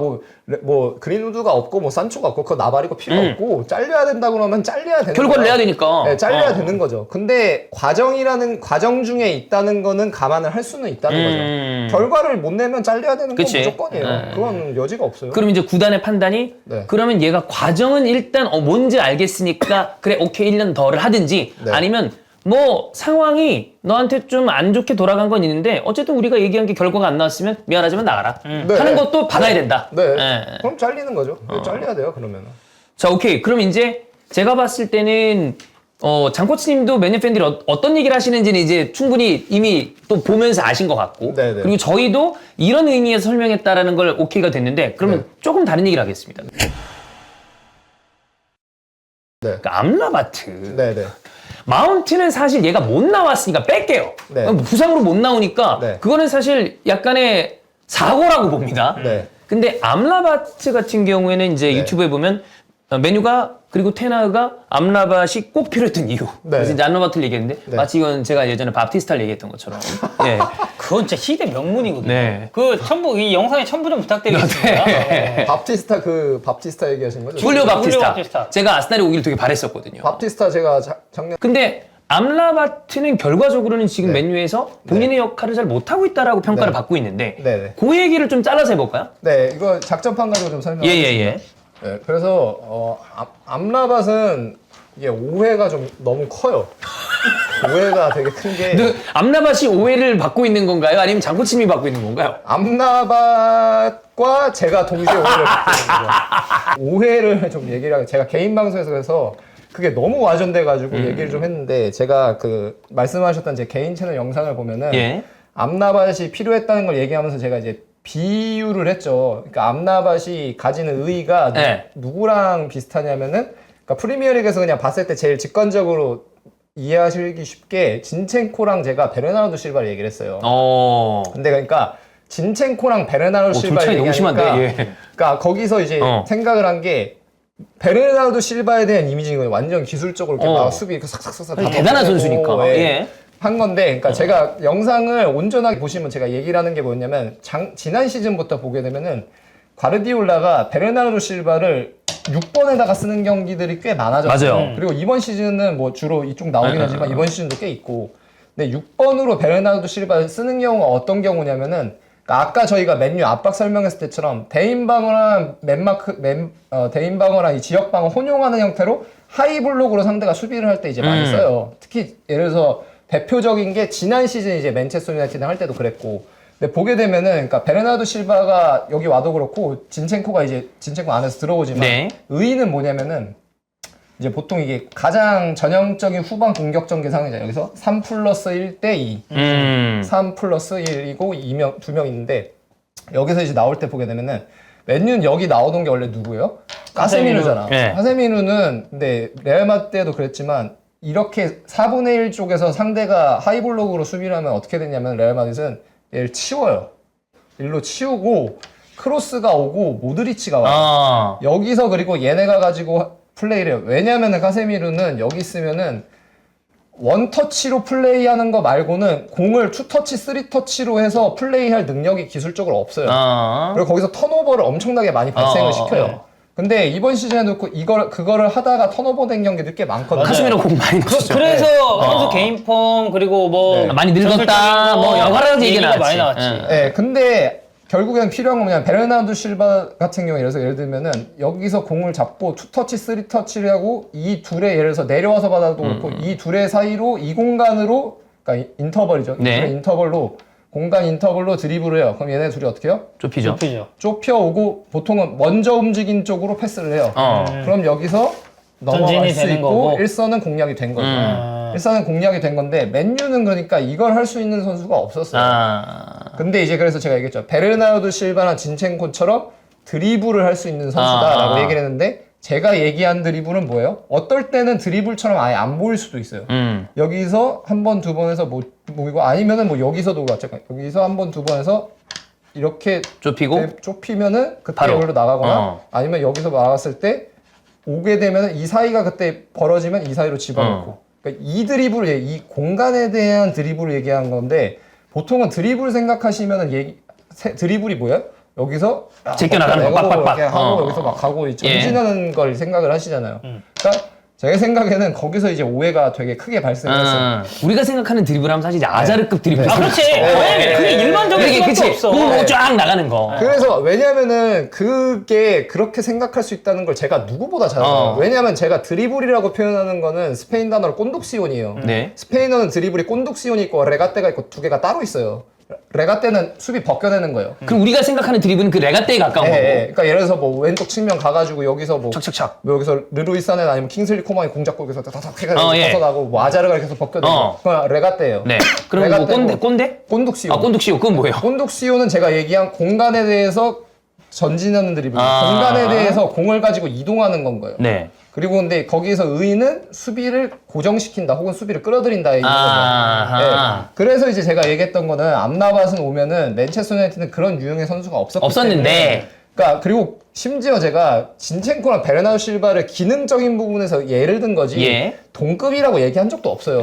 뭐 그린우드가 없고 뭐 산초가 없고 그거 나발이고 필요 없고 잘려야 된다 그러면 잘려야 되는 결과를 거예요. 내야 되니까. 네, 잘려야 되는 거죠. 근데 과정 중에 있다는 거는 감안을 할 수는 있다는 거죠. 결과를 못 내면 잘려야 되는 건 그치. 무조건이에요. 그건 여지가 없어요. 그럼 이제 구단의 판단이 네. 그러면 얘가 과정은 일단 뭔지 알겠으니까 그래 오케이 1년 더를 하든지 네. 아니면 뭐 상황이 너한테 좀 안 좋게 돌아간 건 있는데 어쨌든 우리가 얘기한 게 결과가 안 나왔으면 미안하지만 나가라 네. 하는 것도 받아야 된다. 네. 예. 그럼 잘리는 거죠. 잘려야 돼요. 그러면. 자 오케이 그럼 이제 제가 봤을 때는 장코치님도 맨유 팬들이 어떤 얘기를 하시는지는 이제 충분히 이미 또 보면서 아신 것 같고 네네. 그리고 저희도 이런 의미에서 설명했다라는 걸 오케이가 됐는데 그러면 네. 조금 다른 얘기를 하겠습니다. 네. 그러니까 암라바트 네네. 마운트는 사실 얘가 못 나왔으니까 뺄게요. 네. 부상으로 못 나오니까 네. 그거는 사실 약간의 사고라고 봅니다. 네. 근데 암라바트 같은 경우에는 이제 네. 유튜브에 보면 메뉴가 그리고 테나가 암라바시 꼭 필요했던 이유. 네. 그래서 이제 암라바트를 얘기했는데 네. 마치 이건 제가 예전에 밥티스타를 얘기했던 것처럼. 예. 그건 진짜 희대 명문이거든요. 네. 이 영상에 첨부 좀 부탁드리겠습니다. 네. 밥티스타 얘기하신 거죠? 훌리오 밥티스타. 밥티스타. 제가 아스날에 오기를 되게 바랬었거든요. 밥티스타 제가 작년 근데 암라바트는 결과적으로는 지금 네. 맨유에서 본인의 역할을 잘 못하고 있다라고 평가를 네. 받고 있는데 네네. 그 얘기를 좀 잘라서 해볼까요? 네 이거 작전판 가지고 좀 설명하겠습니다. 예예예. 네, 그래서 암라밭은 이게 오해가 좀 너무 커요. 오해가 되게 큰 게 암라바시 오해를 받고 있는 건가요? 아니면 장코치님이 받고 있는 건가요? 암라밭과 제가 동시에 오해를 받고 있는 거죠. 오해를 좀 얘기를 하고 제가 개인 방송에서 그래서 그게 너무 와전돼가지고 얘기를 좀 했는데 제가 그 말씀하셨던 제 개인 채널 영상을 보면은 예. 암라밭이 필요했다는 걸 얘기하면서 제가 이제 비유를 했죠. 그러니까 암라밭이 가지는 의의가 네. 누구랑 비슷하냐면은 그러니까 프리미어리그에서 그냥 봤을 때 제일 직관적으로 이해하시기 쉽게 진첸코랑 제가 베르나르도 실바를 얘기를 했어요. 근데 그러니까 진첸코랑 베르나르도 둘 실바를 차이 너무 얘기하니까 심한데, 예. 그러니까 거기서 이제 생각을 한 게 베르나르도 실바에 대한 이미지인 거예요. 완전 기술적으로 이렇게 막 수비 이렇게 삭삭삭삭 다 대단한 먹고 선수니까. 예. 한 건데, 그러니까 제가 영상을 온전하게 보시면 제가 얘기를 하는 게 뭐냐면 지난 시즌부터 보게 되면은 과르디올라가 베르나르도 실바를 6번에다가 쓰는 경기들이 꽤 많아졌어요. 맞아요. 그리고 이번 시즌은 뭐 주로 이쪽 나오긴 하지만 이번 시즌도 꽤 있고. 근데 6번으로 베르나르도 실바를 쓰는 경우가 어떤 경우냐면은 그러니까 아까 저희가 맨유 압박 설명했을 때처럼 대인방어랑 대인방어랑 이 지역방어 혼용하는 형태로 하이블록으로 상대가 수비를 할 때 이제 많이 써요. 특히 예를 들어서 대표적인 게 지난 시즌 이제 맨체스터 유나이티드 할 때도 그랬고. 근데 보게 되면은 그러니까 베르나르도 실바가 여기 와도 그렇고 진첸코 안에서 들어오지만 네. 의의는 뭐냐면은 이제 보통 이게 가장 전형적인 후방 공격전 계상이잖아요. 여기서 3+1대2 3+1이고 2명 있는데 여기서 이제 나올 때 보게 되면은 맨유는 여기 나오던 게 원래 누구예요? 카세미누잖아. 네. 카세미누는 근데 레알 마드리드 때도 그랬지만 이렇게 4분의 1 쪽에서 상대가 하이블록으로 수비를 하면 어떻게 되냐면 레알 마드리드는 얘를 치워요. 일로 치우고 크로스가 오고 모드리치가 와요. 여기서 그리고 얘네가 가지고 플레이를 해요. 왜냐면은 카세미루는 여기 있으면은 원터치로 플레이하는 거 말고는 공을 투터치, 쓰리터치로 해서 플레이할 능력이 기술적으로 없어요. 그리고 거기서 턴오버를 엄청나게 많이 발생을 시켜요. 근데 이번 시즌에도 그거를 하다가 턴오버 된 경기도 꽤 많거든요. 카스미로 공 많이 넣었죠. 그래서 선수 개인 폼 그리고 뭐 많이 늙었다, 뭐 여러 가지 얘기가 많이 나왔지. 네, 근데 결국엔 필요한 건 뭐냐면 베르나르도 실바 같은 경우에 예를 들면은 여기서 공을 잡고 투터치, 쓰리터치를 하고 이 둘의 예를 들어서 내려와서 받아도 그렇고 이 둘의 사이로 이 공간으로 그러니까 인터벌이죠. 이 네. 둘의 인터벌로 공간 인터벌로 드리블을 해요. 그럼 얘네 둘이 어떻게 해요? 좁히죠. 좁혀오고 보통은 먼저 움직인 쪽으로 패스를 해요. 그럼 여기서 넘어갈 전진이 수 되는 있고 거고. 일선은 공략이 된 거죠. 일선은 공략이 된 건데 맨유는 그러니까 이걸 할 수 있는 선수가 없었어요. 근데 이제 그래서 제가 얘기했죠. 베르나르도 실바나 진첸코처럼 드리블을 할 수 있는 선수다라고 얘기를 했는데 제가 얘기한 드리블은 뭐예요? 어떨 때는 드리블처럼 아예 안 보일 수도 있어요. 여기서 한 번, 두 번 해서 뭐 이거 아니면은 뭐 여기서도 잠깐 여기서 한 번, 두 번 해서 이렇게 좁히면은 그때 바로. 여기로 나가거나 아니면 여기서 나갔을 때 오게 되면 이 사이가 그때 벌어지면 이 사이로 집어넣고 그러니까 이 드리블을 이 공간에 대한 드리블을 얘기한 건데 보통은 드리블 생각하시면은 드리블이 뭐예요? 여기서 제껴나가는 거 빡빡빡 이렇게 하고 여기서 막 가고 전진하는 걸 생각을 하시잖아요. 그러니까 제 생각에는 거기서 이제 오해가 되게 크게 발생했어요. 우리가 생각하는 드리블하면 사실 이제 아자르급 드리블. 그렇지. 그게 일반적인 수밖에 없어. 쫙 나가는 거. 그래서 왜냐면은 그게 그렇게 생각할 수 있다는 걸 제가 누구보다 잘 알아요. 왜냐면 제가 드리블이라고 표현하는 거는 스페인 단어로 꼰독시온이에요. 네. 스페인어는 드리블이 꼰독시온이 있고 레가떼가 있고 두 개가 따로 있어요. 레가떼는 수비 벗겨내는 거예요. 그럼 우리가 생각하는 드리블은 그 레가떼에 가까운 거고. 그러니까 예를 들어서 뭐 왼쪽 측면 가가지고 여기서 뭐 착착착. 뭐 여기서 르루이사네 아니면 킹슬리 코만이 공 잡고 여기서 다닥 해가지고 예. 벗어나고 뭐 아자르가 계속 벗겨내고 그건 레가떼예요. 네. 그럼 뭐 꼰대? 꼰독시온. 꼰독시오. 그건 뭐예요? 꼰독시오는 제가 얘기한 공간에 대해서 전진하는 드리블. 공간에 대해서 공을 가지고 이동하는 건 거예요. 네. 그리고 근데 거기서 의의는 수비를 고정시킨다 혹은 수비를 끌어들인다 얘기인 거죠. 네. 그래서 이제 제가 얘기했던 거는 암라밭은 오면은 맨체스터 유나이티드는 그런 유형의 선수가 없었는데. 그러니까 그리고 심지어 제가 진첸코랑 베르나르도 실바를 기능적인 부분에서 예를 든 거지 동급이라고 얘기한 적도 없어요.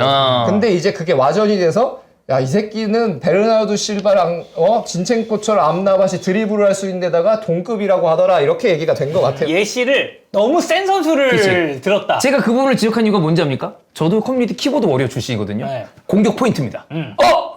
근데 이제 그게 와전이 돼서 야, 이 새끼는 베르나르도 실바랑 진첸코처럼 암라밭이 드리블을 할 수 있는 데다가 동급이라고 하더라 이렇게 얘기가 된 것 같아요. 예시를 너무 센 선수를 들었다. 제가 그 부분을 지적한 이유가 뭔지 압니까? 저도 커뮤니티 키보드 워리어 출신이거든요. 네. 공격 포인트입니다.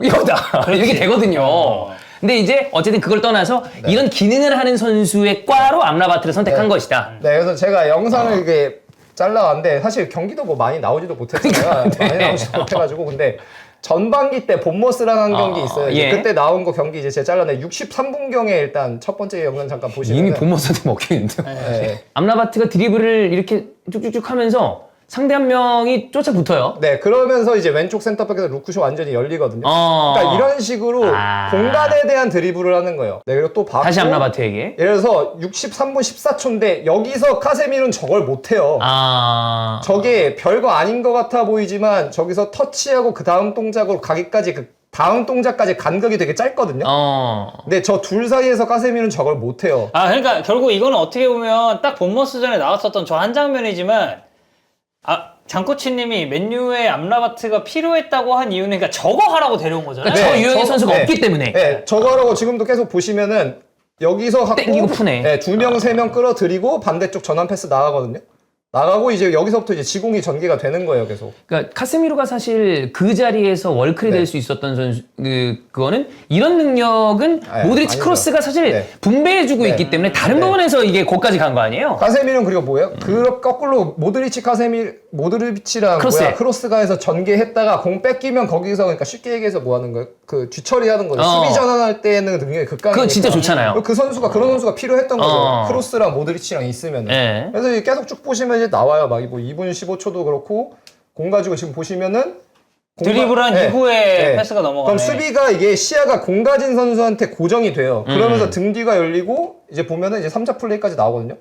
이거다. 이렇게 되거든요. 근데 이제 어쨌든 그걸 떠나서 이런 기능을 하는 선수의 과로 암라바트를 선택한 것이다. 네, 그래서 제가 영상을 이게 잘라왔는데 사실 경기도 뭐 많이 나오지도 못했어요. 많이 나오지도 못해가지고 근데 전반기 때 본머스라는 경기 있어요. 이제 그때 나온 거 경기 이제 제가 잘라내 63분경에 일단 첫 번째 영상 잠깐 보시면 이미 본머스한테 먹히는데요. 암라바트가 드리블을 이렇게 쭉쭉쭉 하면서 상대 한 명이 쫓아붙어요. 네, 그러면서 이제 왼쪽 센터백에서 루크쇼 완전히 열리거든요. 그러니까 이런 식으로 공간에 대한 드리블을 하는 거예요. 네, 그리고 또 받고 다시 암라바트에게. 예를 들어서 63분 14초인데 여기서 카세미르는 저걸 못해요. 저게 별거 아닌 것 같아 보이지만 저기서 터치하고 그 다음 동작으로 가기까지 그 다음 동작까지 간격이 되게 짧거든요. 근데 저 둘 사이에서 카세미르는 저걸 못해요. 그러니까 결국 이거는 어떻게 보면 딱 본머스전에 나왔었던 저 한 장면이지만 장코치님이 맨유의 암라바트가 필요했다고 한 이유는 그러니까 저거 하라고 데려온 거잖아요. 저 유형의 선수가 네. 없기 때문에. 네, 저거 하라고 지금도 계속 보시면은 여기서 갖고 땡기고 푸네. 네, 2명, 3명 끌어들이고 반대쪽 전환 패스 나가거든요. 나가고 이제 여기서부터 이제 지공이 전개가 되는 거예요, 계속. 그러니까 카세미로가 사실 그 자리에서 월클이 될 수 있었던 선수 그거는 이런 능력은 모드리치 아니죠. 크로스가 사실 분배해주고 있기 때문에 다른 부분에서 이게 거기까지 간 거 아니에요? 카세미르는 그리고 뭐예요? 그 거꾸로 모드리치랑 크로스가 해서 전개했다가 공 뺏기면 거기서 그러니까 쉽게 얘기해서 뭐 하는 거예요? 그 뒤처리하는 거죠. 수비 전환할 때는 능력이 극강이니까. 그거 진짜 좋잖아요. 그 선수가 그런 선수가 필요했던 거죠. 크로스랑 모드리치랑 있으면. 네. 그래서 이제 계속 쭉 보시면 이제 나와요. 막 뭐 2분 15초도 그렇고 공 가지고 지금 보시면은 드리블한 이후에 패스가 넘어가네. 그럼 수비가 이게 시야가 공 가진 선수한테 고정이 돼요. 그러면서 등 뒤가 열리고 이제 보면은 이제 3자 플레이까지 나오거든요.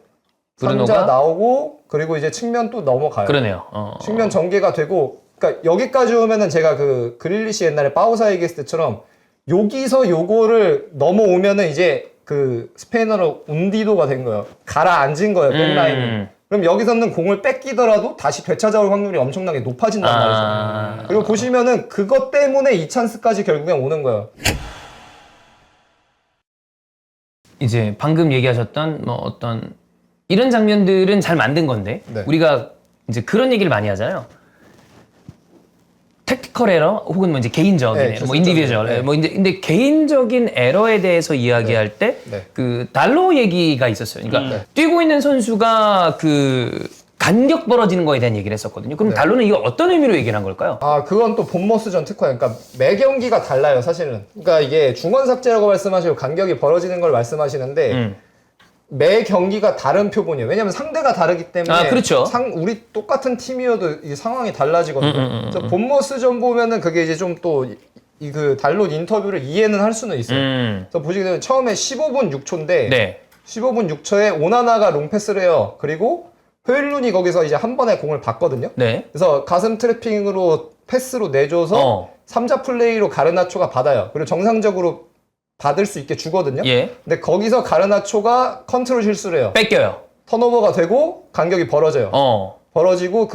3자 나오고 그리고 이제 측면 또 넘어가요. 그러네요. 측면 전개가 되고 그러니까 여기까지 오면은 제가 그 그릴리시 옛날에 빠우사 얘기했을 때처럼 여기서 요거를 넘어오면은 이제 그 스페인어로 운디도가 된 거예요. 가라앉은 거예요. 백라인이. 그럼 여기서는 공을 뺏기더라도 다시 되찾아올 확률이 엄청나게 높아진단 말이죠. 그리고 보시면은 그것 때문에 이 찬스까지 결국엔 오는 거예요. 이제 방금 얘기하셨던 뭐 어떤 이런 장면들은 잘 만든 건데 우리가 이제 그런 얘기를 많이 하잖아요. 택티컬 에러 혹은 뭐 이제 개인적인 에러, 뭐 인디비주얼, 뭐 근데 개인적인 에러에 대해서 이야기할 때 그 달로 얘기가 있었어요. 그러니까 뛰고 있는 선수가 그 간격 벌어지는 거에 대한 얘기를 했었거든요. 그럼 달로는 이거 어떤 의미로 얘기를 한 걸까요? 그건 또 본머스전 특화예요. 그러니까 매 경기가 달라요, 사실은. 그러니까 이게 중원 삭제라고 말씀하시고 간격이 벌어지는 걸 말씀하시는데 매 경기가 다른 표본이에요. 왜냐면 상대가 다르기 때문에 그렇죠. 우리 똑같은 팀이어도 이 상황이 달라지거든요. 그래서 본머스전 보면은 그게 이제 좀 또 그 달롯 인터뷰를 이해는 할 수는 있어요. 그래서 보시게 되면 처음에 15분 6초인데 15분 6초에 오나나가 롱패스를 해요. 그리고 호일룬이 거기서 이제 한 번에 공을 받거든요. 그래서 가슴 트래핑으로 패스로 내줘서 3자 플레이로 가르나초가 받아요. 그리고 정상적으로 받을 수 있게 주거든요. 근데 거기서 가르나초가 컨트롤 실수를 해요. 뺏겨요. 턴오버가 되고 간격이 벌어져요. 벌어지고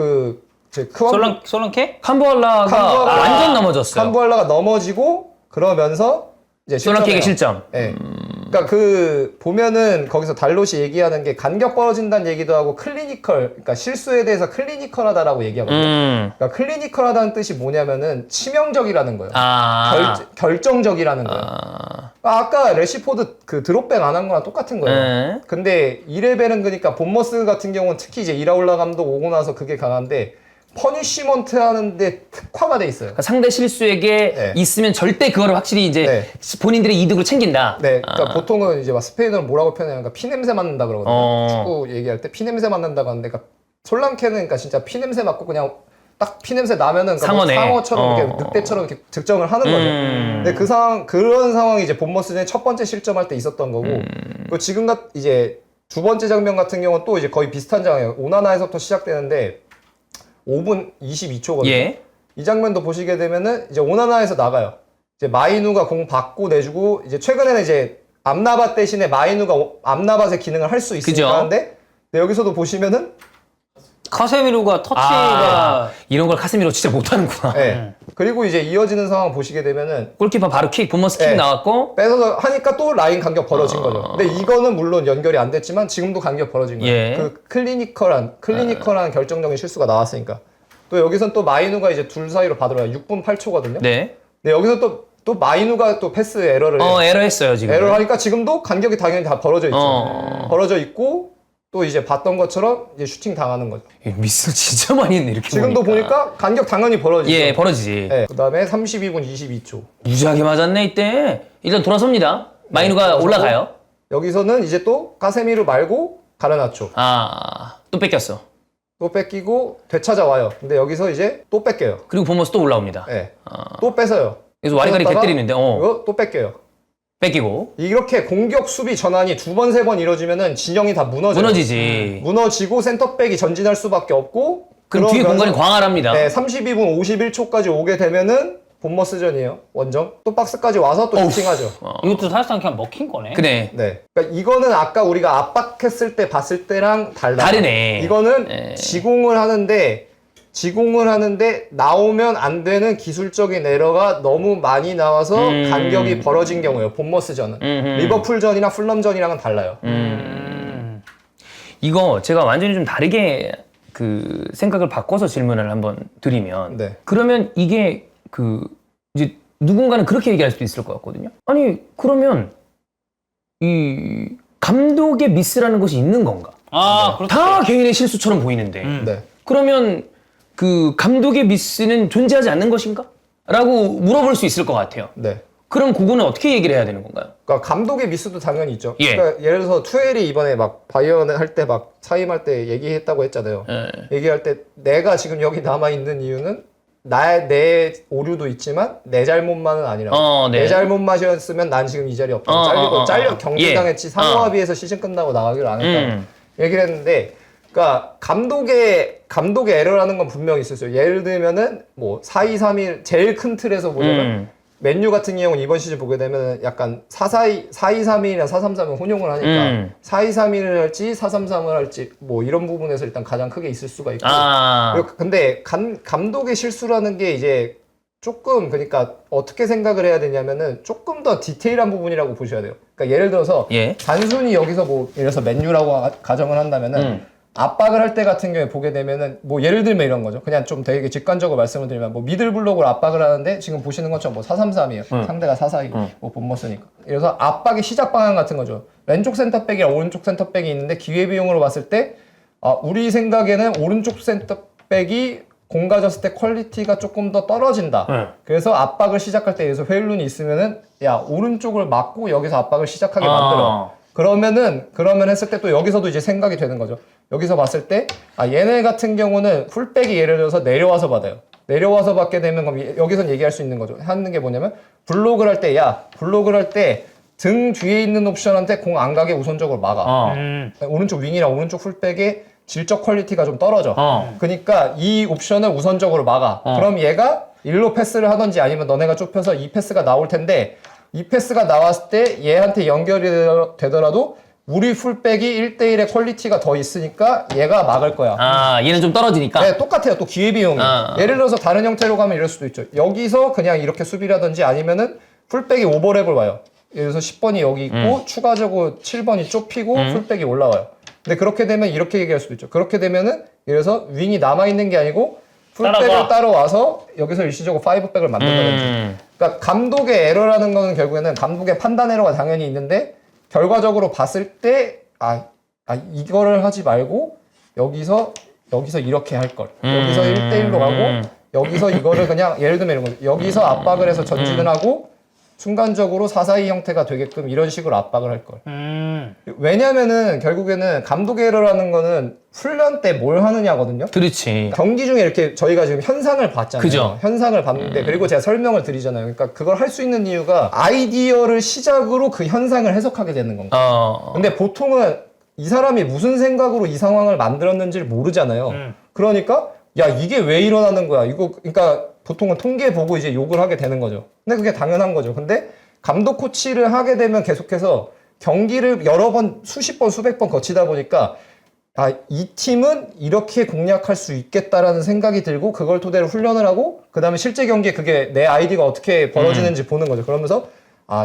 솔랑케? 캄부알라가 완전 넘어졌어요. 캄부알라가 넘어지고 그러면서 이제 솔랑케에게 실점. 그러니까 그 보면은 거기서 달롯이 얘기하는 게 간격 벌어진다는 얘기도 하고 클리니컬, 그러니까 실수에 대해서 클리니컬하다라고 얘기하거든요. 그러니까 클리니컬하다는 뜻이 뭐냐면은 치명적이라는 거예요. 결정적이라는 거예요. 아까 레시포드 그 드롭백 안 한 거랑 똑같은 거예요. 근데 이레벨은 그러니까 본머스 같은 경우는 특히 이제 이라올라 감독 오고 나서 그게 강한데 퍼니시먼트 하는데 특화가 돼 있어요. 그러니까 상대 실수에게 있으면 절대 그거를 확실히 이제 본인들의 이득으로 챙긴다. 그러니까 보통은 이제 막 스페인어는 뭐라고 표현해요? 그러니까 피냄새 맡는다 그러거든요. 축구 얘기할 때 피냄새 맡는다고 하는데, 그러니까 솔랑케는 그러니까 진짜 피냄새 맡고 그냥 딱 피냄새 나면은 그러니까 뭐 상어처럼 이렇게 늑대처럼 이렇게 득점을 하는 거죠. 근데 그런 상황이 이제 본머스전에 첫 번째 실점할 때 있었던 거고, 그리고 지금 이제 두 번째 장면 같은 경우는 또 이제 거의 비슷한 장면이에요. 오나나에서부터 시작되는데 5분 22초거든요. 이 장면도 보시게 되면은 이제 오나나에서 나가요. 이제 마이누가 공 받고 내주고, 이제 최근에는 이제 암라밭 대신에 마이누가 암라밭의 기능을 할 수 있으니까 하는데, 여기서도 보시면은 카세미로가 터치가 이런 걸 카세미로 진짜 못하는구나. 그리고 이제 이어지는 상황 보시게 되면은 골키퍼 바로 킥, 본머스 킥 나왔고 뺏어서 하니까 또 라인 간격 벌어진 거죠. 근데 이거는 물론 연결이 안 됐지만 지금도 간격 벌어진 거예요. 그 클리니컬한 결정적인 실수가 나왔으니까. 또 여기선 또 마이누가 이제 둘 사이로 받으러요. 6분 8초거든요. 근데 여기서 또 마이누가 또 패스 에러를 해요. 에러했어요 지금. 에러 하니까 지금도 간격이 당연히 다 벌어져 있죠. 벌어져 있고 또 이제 봤던 것처럼 이제 슈팅 당하는 거죠. 미스 진짜 많이 했네 이렇게. 지금도 보니까 간격 당연히 벌어지죠. 벌어지지. 그다음에 32분 22초. 무지하게 맞았네 이때. 일단 돌아섭니다. 마이누가 올라가요. 여기서는 이제 또 카세미르 말고 가르나초. 또 뺏겼어. 또 뺏기고 되찾아와요. 근데 여기서 이제 또 뺏겨요. 그리고 보머스 또 올라옵니다. 네. 또 뺏어요. 그래서 와리가리 뺏었다가 개때리는데 이거 또 뺏겨요. 뺏기고 이렇게 공격 수비 전환이 2번, 3번 이루어지면은 진영이 다 무너져요. 무너지지. 무너지고 센터백이 전진할 수밖에 없고 그럼 뒤에 그러면서 공간이 광활합니다. 네, 32분 51초까지 오게 되면은 본머스전이에요. 원정. 또 박스까지 와서 또 슈팅하죠. 이것도 사실상 그냥 먹힌 거네. 그래. 네. 그러니까 이거는 아까 우리가 압박했을 때 봤을 때랑 달라요. 다르네. 이거는 네. 지공을 하는데 나오면 안 되는 기술적인 에러가 너무 많이 나와서 간격이 벌어진 경우예요. 본머스전은. 리버풀전이나 풀럼전이랑은 달라요. 이거 제가 완전히 좀 다르게 그 생각을 바꿔서 질문을 한번 드리면 네. 그러면 이게 그 이제 누군가는 그렇게 얘기할 수도 있을 것 같거든요. 아니 그러면 이 감독의 미스라는 것이 있는 건가? 아, 그렇죠. 다 개인의 실수처럼 보이는데 네. 그러면 그 감독의 미스는 존재하지 않는 것인가? 라고 물어볼 수 있을 것 같아요. 네. 그럼 그거는 어떻게 얘기를 해야 되는 건가요? 그러니까 감독의 미스도 당연히 있죠. 예. 그러니까 예를 들어서 투엘이 이번에 막 바이에른 할 때 막 사임할 때 얘기했다고 했잖아요. 얘기할 때 내가 지금 여기 남아 있는 이유는 내 오류도 있지만 내 잘못만은 아니라고. 네. 내 잘못만이었으면 난 지금 이 자리에 없다고. 잘려 경기당했지 상호합의에서 시즌 끝나고 나가기로 안 했다고 얘기를 했는데, 그러니까 감독의 에러라는 건 분명히 있었어요. 예를 들면은 뭐 4-2-3-1 제일 큰 틀에서 보자면 맨유 같은 경우는 이번 시즌 보게 되면 약간 4-2-3-1이랑 4-3-3을 혼용을 하니까 4-2-3-1을 할지 4-3-3을 할지 뭐 이런 부분에서 일단 가장 크게 있을 수가 있고. 그리고 근데 감독의 실수라는 게 이제 조금, 그러니까 어떻게 생각을 해야 되냐면은 조금 더 디테일한 부분이라고 보셔야 돼요. 그러니까 예를 들어서 단순히 여기서 뭐 예를 들어서 맨유라고 가정을 한다면은 압박을 할 때 같은 경우에 보게 되면은 뭐 예를 들면 이런 거죠. 그냥 좀 되게 직관적으로 말씀을 드리면 뭐 미들 블록으로 압박을 하는데 지금 보시는 것처럼 뭐 4-3-3이에요. 상대가 4-4-2 뭐 본머스니까. 그래서 압박의 시작 방향 같은 거죠. 왼쪽 센터백이랑 오른쪽 센터백이 있는데 기회 비용으로 봤을 때 우리 생각에는 오른쪽 센터백이 공 가졌을 때 퀄리티가 조금 더 떨어진다. 그래서 압박을 시작할 때 여기서 회일룬이 있으면은 야 오른쪽을 막고 여기서 압박을 시작하게 만들어. 그러면 했을 때 또 여기서도 이제 생각이 되는 거죠. 여기서 봤을 때, 얘네 같은 경우는 풀백이 예를 들어서 내려와서 받아요. 내려와서 받게 되면 그럼 여기선 얘기할 수 있는 거죠. 하는 게 뭐냐면, 블록을 할 때 등 뒤에 있는 옵션한테 공 안 가게 우선적으로 막아. 오른쪽 윙이랑 오른쪽 풀백의 질적 퀄리티가 좀 떨어져. 그러니까 이 옵션을 우선적으로 막아. 그럼 얘가 일로 패스를 하던지 아니면 너네가 좁혀서 이 패스가 나올 텐데, 이 패스가 나왔을 때 얘한테 연결이 되더라도 우리 풀백이 1대1의 퀄리티가 더 있으니까 얘가 막을 거야. 얘는 좀 떨어지니까? 네, 똑같아요. 또 기회비용이. 예를 들어서 다른 형태로 가면 이럴 수도 있죠. 여기서 그냥 이렇게 수비라든지 아니면은 풀백이 오버랩을 와요. 예를 들어서 10번이 여기 있고 추가적으로 7번이 좁히고 풀백이 올라와요. 근데 그렇게 되면 이렇게 얘기할 수도 있죠. 그렇게 되면은 예를 들어서 윙이 남아있는 게 아니고 풀백을 따라와서 여기서 일시적으로 5백을 만든다든지. 그러니까 감독의 에러라는 거는 결국에는 감독의 판단 에러가 당연히 있는데 결과적으로 봤을 때 이거를 하지 말고 여기서 이렇게 할 걸. 여기서 1대1로 가고 여기서 이거를 그냥 예를 들면 이런 거죠. 여기서 압박을 해서 전진을 하고 순간적으로 4-4-2 형태가 되게끔 이런 식으로 압박을 할 걸. 왜냐면은 결국에는 감독의 에러라는 거는 훈련 때 뭘 하느냐거든요. 그렇지. 경기 중에 이렇게 저희가 지금 현상을 봤잖아요. 그죠. 현상을 봤는데 그리고 제가 설명을 드리잖아요. 그러니까 그걸 할 수 있는 이유가 아이디어를 시작으로 그 현상을 해석하게 되는 겁니다. 근데 보통은 이 사람이 무슨 생각으로 이 상황을 만들었는지를 모르잖아요. 그러니까 야 이게 왜 일어나는 거야? 이거 그러니까 보통은 통계 보고 이제 욕을 하게 되는 거죠. 근데 그게 당연한 거죠. 근데 감독 코치를 하게 되면 계속해서 경기를 여러 번 수십 번 수백 번 거치다 보니까 이 팀은 이렇게 공략할 수 있겠다라는 생각이 들고 그걸 토대로 훈련을 하고 그 다음에 실제 경기에 그게 내 아이디가 어떻게 벌어지는지 보는 거죠. 그러면서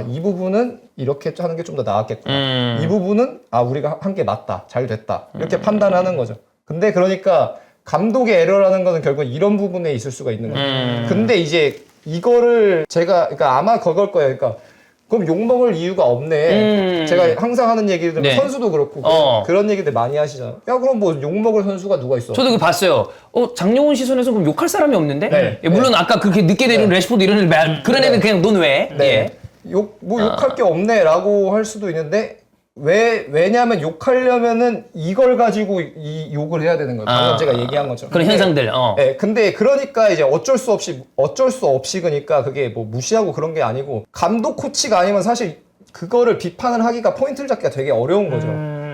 이 부분은 이렇게 하는 게 좀 더 나았겠구나. 이 부분은 우리가 한 게 맞다. 잘 됐다. 이렇게 판단하는 거죠. 근데 그러니까 감독의 에러라는 거는 결국 이런 부분에 있을 수가 있는 거예요. 근데 이제 이거를 그러니까 아마 그걸 거예요. 그러니까 그럼 욕먹을 이유가 없네. 제가 항상 하는 얘기를 들으면 선수도 그렇고 그런 얘기들 많이 하시잖아요. 야 그럼 뭐 욕먹을 선수가 누가 있어? 저도 그거 봤어요. 장용훈 시선에서 그럼 욕할 사람이 없는데? 물론 아까 그렇게 늦게 내려온 레시포드 이런 애들 그런 애는 그냥 논 외. 욕할 게 없네라고 할 수도 있는데 왜냐하면 욕하려면은 이걸 가지고 이 욕을 해야 되는 거예요. 방금 제가 얘기한 것처럼. 그런 현상들. 네, 근데 그러니까 이제 어쩔 수 없이 그러니까 그게 뭐 무시하고 그런 게 아니고 감독 코치가 아니면 사실 그거를 비판을 하기가 포인트를 잡기가 되게 어려운 거죠.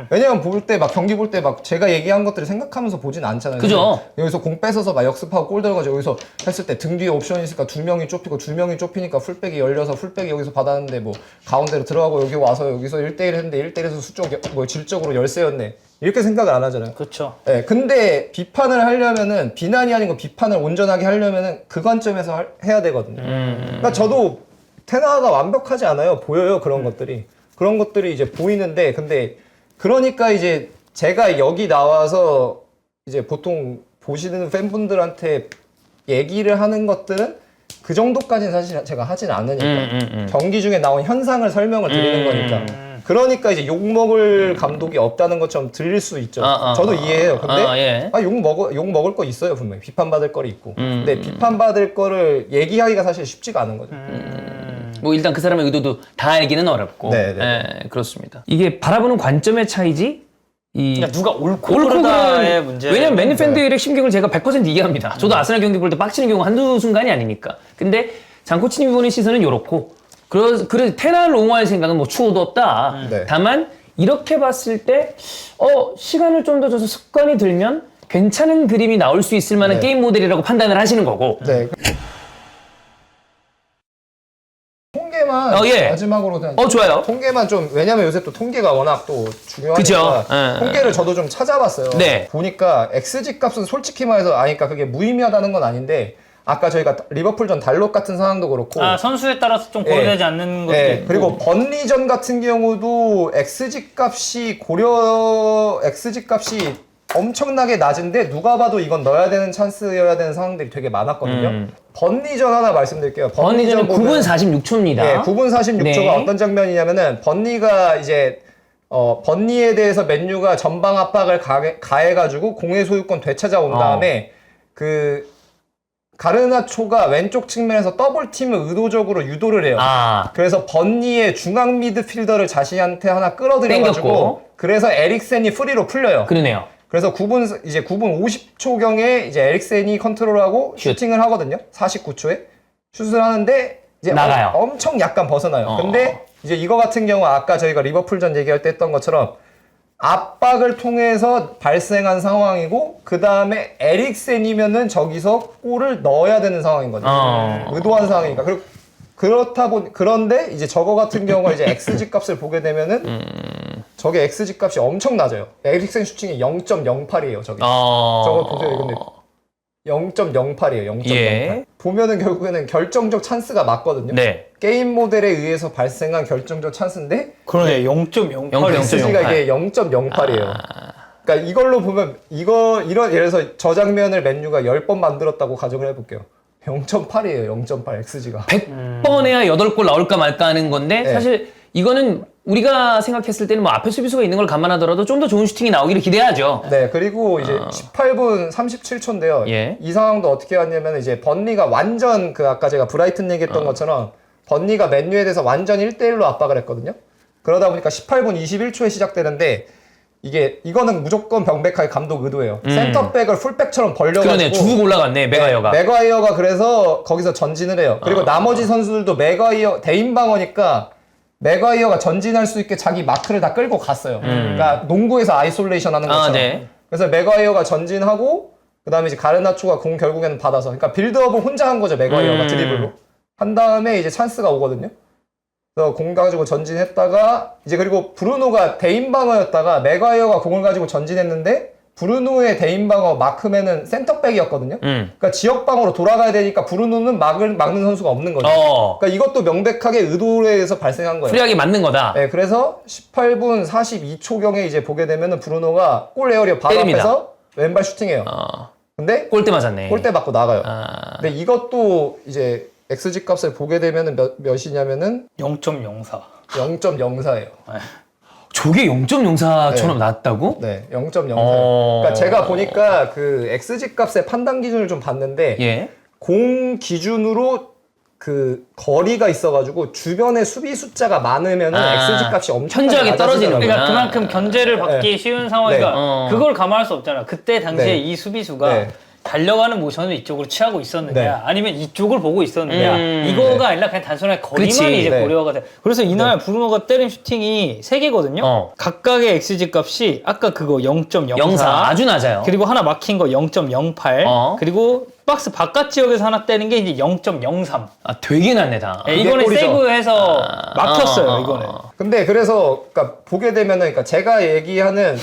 왜냐면 볼 때 막 경기 볼 때 막 제가 얘기한 것들을 생각하면서 보진 않잖아요. 그죠. 여기서 공 뺏어서 막 역습하고 골 들어가지고 여기서 했을 때 등 뒤에 옵션이 있으니까 2명이 좁히고 2명이 좁히니까 풀백이 열려서 풀백이 여기서 받았는데 뭐 가운데로 들어가고 여기 와서 여기서 1대1 했는데 1대1에서 뭐 질적으로 열세였네. 이렇게 생각을 안 하잖아요. 그렇죠. 네, 근데 비판을 하려면은 비난이 아니고 비판을 온전하게 하려면은 그 관점에서 해야 되거든요. 그러니까 저도 테나가 완벽하지 않아요. 보여요. 그런 것들이 이제 보이는데 근데 그러니까 이제 제가 여기 나와서 이제 보통 보시는 팬분들한테 얘기를 하는 것들은 그 정도까지는 사실 제가 하진 않으니까 경기 중에 나온 현상을 설명을 드리는 거니까 그러니까 이제 욕먹을 감독이 없다는 것처럼 들릴 수 있죠. 저도 이해해요. 근데 예. 욕 먹을 거 있어요. 분명히 비판받을 거리 있고 근데 비판받을 거를 얘기하기가 사실 쉽지가 않은 거죠. 뭐 일단 그 사람의 의도도 다 알기는 어렵고. 네, 네. 예, 그렇습니다. 이게 바라보는 관점의 차이지. 그러니까 누가 옳고 옳고 그르다의 그른 문제. 왜냐면 맨유 팬들의 심경을 제가 100% 이해합니다. 저도 아스날 경기 볼 때 빡치는 경우 한두 순간이 아니니까. 근데 장코치님이 보는 시선은 요렇고 그래 테나를 옹호할 생각은 뭐 추호도 없다. 네. 다만 이렇게 봤을 때 시간을 좀 더 줘서 습관이 들면 괜찮은 그림이 나올 수 있을 만한 네. 게임 모델이라고 판단을 하시는 거고. 네. 통계만 예. 마지막으로 그냥 좋아요. 통계만 좀 왜냐면 요새 또 통계가 워낙 또 중요하니까 그죠. 통계를 저도 좀 찾아봤어요. 네. 보니까 XG 값은 솔직히 말해서 아니까 그게 무의미하다는 건 아닌데 아까 저희가 리버풀전 달롯 같은 상황도 그렇고 선수에 따라서 좀 고려되지 않는 것도 네, 있고. 그리고 번리전 같은 경우도 XG 값이 엄청나게 낮은데 누가 봐도 이건 넣어야 되는 찬스여야 되는 상황들이 되게 많았거든요. 번리전 하나 말씀드릴게요. 번리전은 9분 46초입니다. 네, 9분 46초가 네. 어떤 장면이냐면은 번니가 이제 번니에 대해서 맨유가 전방 압박을 가해가지고 공의 소유권 되찾아온 다음에 그 가르나초가 왼쪽 측면에서 더블팀을 의도적으로 유도를 해요. 그래서 번니의 중앙 미드필더를 자신한테 하나 끌어들여가지고 땡겼고. 그래서 에릭센이 프리로 풀려요. 그러네요. 그래서 9분 50초경에 이제 에릭센이 컨트롤하고 슈팅을 하거든요. 49초에 슛을 하는데 이제 나가요. 엄청 약간 벗어나요. 근데 이제 이거 같은 경우 아까 저희가 리버풀전 얘기할 때 했던 것처럼 압박을 통해서 발생한 상황이고 그 다음에 에릭센이면은 저기서 골을 넣어야 되는 상황인 거죠. 의도한 상황이니까. 그런데 이제 저거 같은 경우가 이제 XG 값을 보게 되면은 저게 XG 값이 엄청 낮아요. 에릭센 슈팅이 0.08이에요. 저거 보세요. 근데 0.08이에요. 0.08. 예. 보면은 결국에는 결정적 찬스가 맞거든요. 네. 게임 모델에 의해서 발생한 결정적 찬스인데 그러네. 0.08. 0.08. XG가 이게 0.08이에요. 그러니까 이걸로 예를 들어서 저 장면을 맨유가 10번 만들었다고 가정을 해볼게요. 0.8이에요. 0.8 XG가. 100번 해야 8골 나올까 말까 하는 건데 네. 사실 이거는 우리가 생각했을 때는 뭐 앞에 수비수가 있는 걸 감안하더라도 좀 더 좋은 슈팅이 나오기를 기대하죠. 네, 그리고 이제 18분 37초인데요. 예. 이 상황도 어떻게 왔냐면 이제 번니가 완전 아까 제가 브라이튼 얘기했던 것처럼 번니가 맨유에 대해서 완전 1대1로 압박을 했거든요. 그러다 보니까 18분 21초에 시작되는데 이거는 무조건 명백하게 감독 의도예요. 센터백을 풀백처럼 벌려가지고 그러네. 쭉 올라갔네. 메가이어가. 맥과이어가 그래서 거기서 전진을 해요. 그리고 나머지 선수들도 맥과이어 대인방어니까 맥과이어가 전진할 수 있게 자기 마크를 다 끌고 갔어요. 그러니까 농구에서 아이솔레이션 하는 것처럼. 네. 그래서 맥과이어가 전진하고 그다음에 이제 가르나초가 공 결국에는 받아서 그러니까 빌드업을 혼자 한 거죠. 맥과이어가 드리블로. 한 다음에 이제 찬스가 오거든요. 그래서 공 가지고 전진했다가 이제 그리고 브루노가 대인방어였다가 맥과이어가 공을 가지고 전진했는데 브루노의 대인방어 마크맨은 센터백이었거든요. 그러니까 지역방어로 돌아가야 되니까 브루노는 막는 선수가 없는 거죠. 그러니까 이것도 명백하게 의도에서 발생한 거예요. 프리하게 맞는 거다. 네, 그래서 18분 42초경에 이제 보게 되면은 브루노가 골 에어리어 바로 때립니다. 앞에서 왼발 슈팅해요. 근데 골대 맞았네. 골대 맞고 나가요. 근데 이것도 이제 XG 값을 보게 되면은 몇이냐면은 0.04. 0.04예요. 저게 0.04처럼 나왔다고? 네, 0.04. 그러니까 제가 보니까 그 XG 값의 판단 기준을 좀 봤는데 예. 공 기준으로 그 거리가 있어가지고 주변에 수비 숫자가 많으면은 XG 값이 엄청 현저하게 떨어지는 거야. 그러니까 그만큼 견제를 받기 쉬운 상황이니까 네. 그걸 감안할 수 없잖아. 그때 당시에 네. 이 수비수가 네. 달려가는 모션을 이쪽으로 취하고 있었느냐 네. 아니면 이쪽을 보고 있었느냐 이거가 아니라 그냥 단순하게 거리만 그치. 이제 네. 고려가 돼. 그래서 이날 브루노가 때린 슈팅이 3개거든요. 각각의 XG 값이 아까 그거 0.04 0.4 아주 낮아요. 그리고 하나 막힌 거 0.08 그리고 박스 바깥 지역에서 하나 때린 게 이제 0.03. 아, 되게 낮네 다. 네, 이거는 골이죠. 세이브해서 막혔어요. 이거는. 근데 그래서 그러니까 보게 되면은 그러니까 제가 얘기하는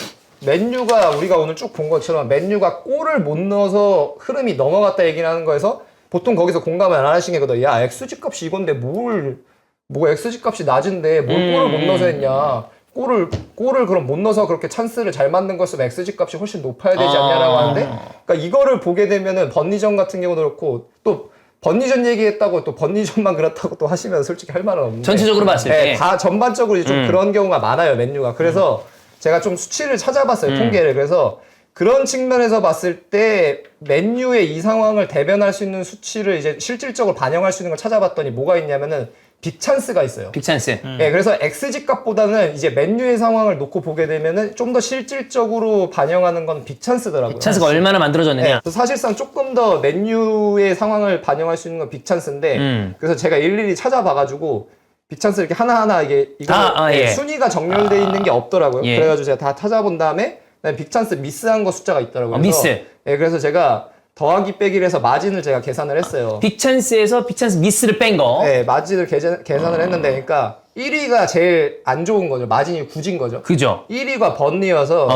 맨유가 우리가 오늘 쭉 본 것처럼 맨유가 골을 못 넣어서 흐름이 넘어갔다 얘기를 하는 거에서 보통 거기서 공감을 안 하시는 거거든. 야, XG 값이 이건데 뭐 XG 값이 낮은데 뭘 골을 못 넣어서 했냐. 골을 그럼 못 넣어서 그렇게 찬스를 잘 만든 거였으면 XG 값이 훨씬 높아야 되지 않냐라고 하는데 그러니까 이거를 보게 되면은 번니전 같은 경우도 그렇고 또 번니전 얘기했다고 또 번니전만 그렇다고 또 하시면 솔직히 할 말은 없는데 전체적으로 봤을 때. 다 전반적으로 좀 그런 경우가 많아요, 맨유가. 그래서 제가 좀 수치를 찾아봤어요, 통계를. 그래서 그런 측면에서 봤을 때 맨유의 이 상황을 대변할 수 있는 수치를 이제 실질적으로 반영할 수 있는 걸 찾아봤더니 뭐가 있냐면은 빅찬스가 있어요. 빅찬스. 네, 그래서 XG 값보다는 이제 맨유의 상황을 놓고 보게 되면은 좀 더 실질적으로 반영하는 건 빅찬스더라고요. 빅찬스가 얼마나 만들어졌느냐. 네, 그래서 사실상 조금 더 맨유의 상황을 반영할 수 있는 건 빅찬스인데 그래서 제가 일일이 찾아봐가지고 빅찬스 이렇게 하나하나 이거 예. 순위가 정렬되어 있는 게 없더라고요. 예. 그래가지고 제가 다 찾아본 다음에 그다음에 빅찬스 미스한 거 숫자가 있더라고요. 미스. 예, 그래서 제가 더하기 빼기를 해서 마진을 제가 계산을 했어요. 빅찬스에서 빅찬스 미스를 뺀 거. 네, 마진을 계산을 했는데 그러니까 1위가 제일 안 좋은 거죠. 마진이 9진 거죠. 그죠. 1위가 번리여서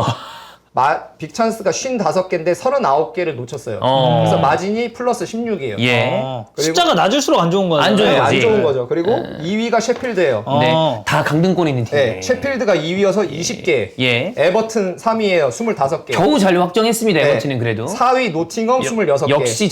빅찬스가 55개인데 39개를 놓쳤어요. 그래서 마진이 플러스 16이에요. 예. 숫자가 낮을수록 안 좋은 거예요. 안 좋은 네, 안 거지. 좋은 거죠. 그리고 2위가 셰필드예요. 네. 다 강등권 있는 팀이에요. 네, 셰필드가 2위여서 20개. 예. 에버튼 3위예요. 25개. 겨우 잔류 확정했습니다. 네. 에버튼은 그래도. 4위 노팅엄 26개. 역시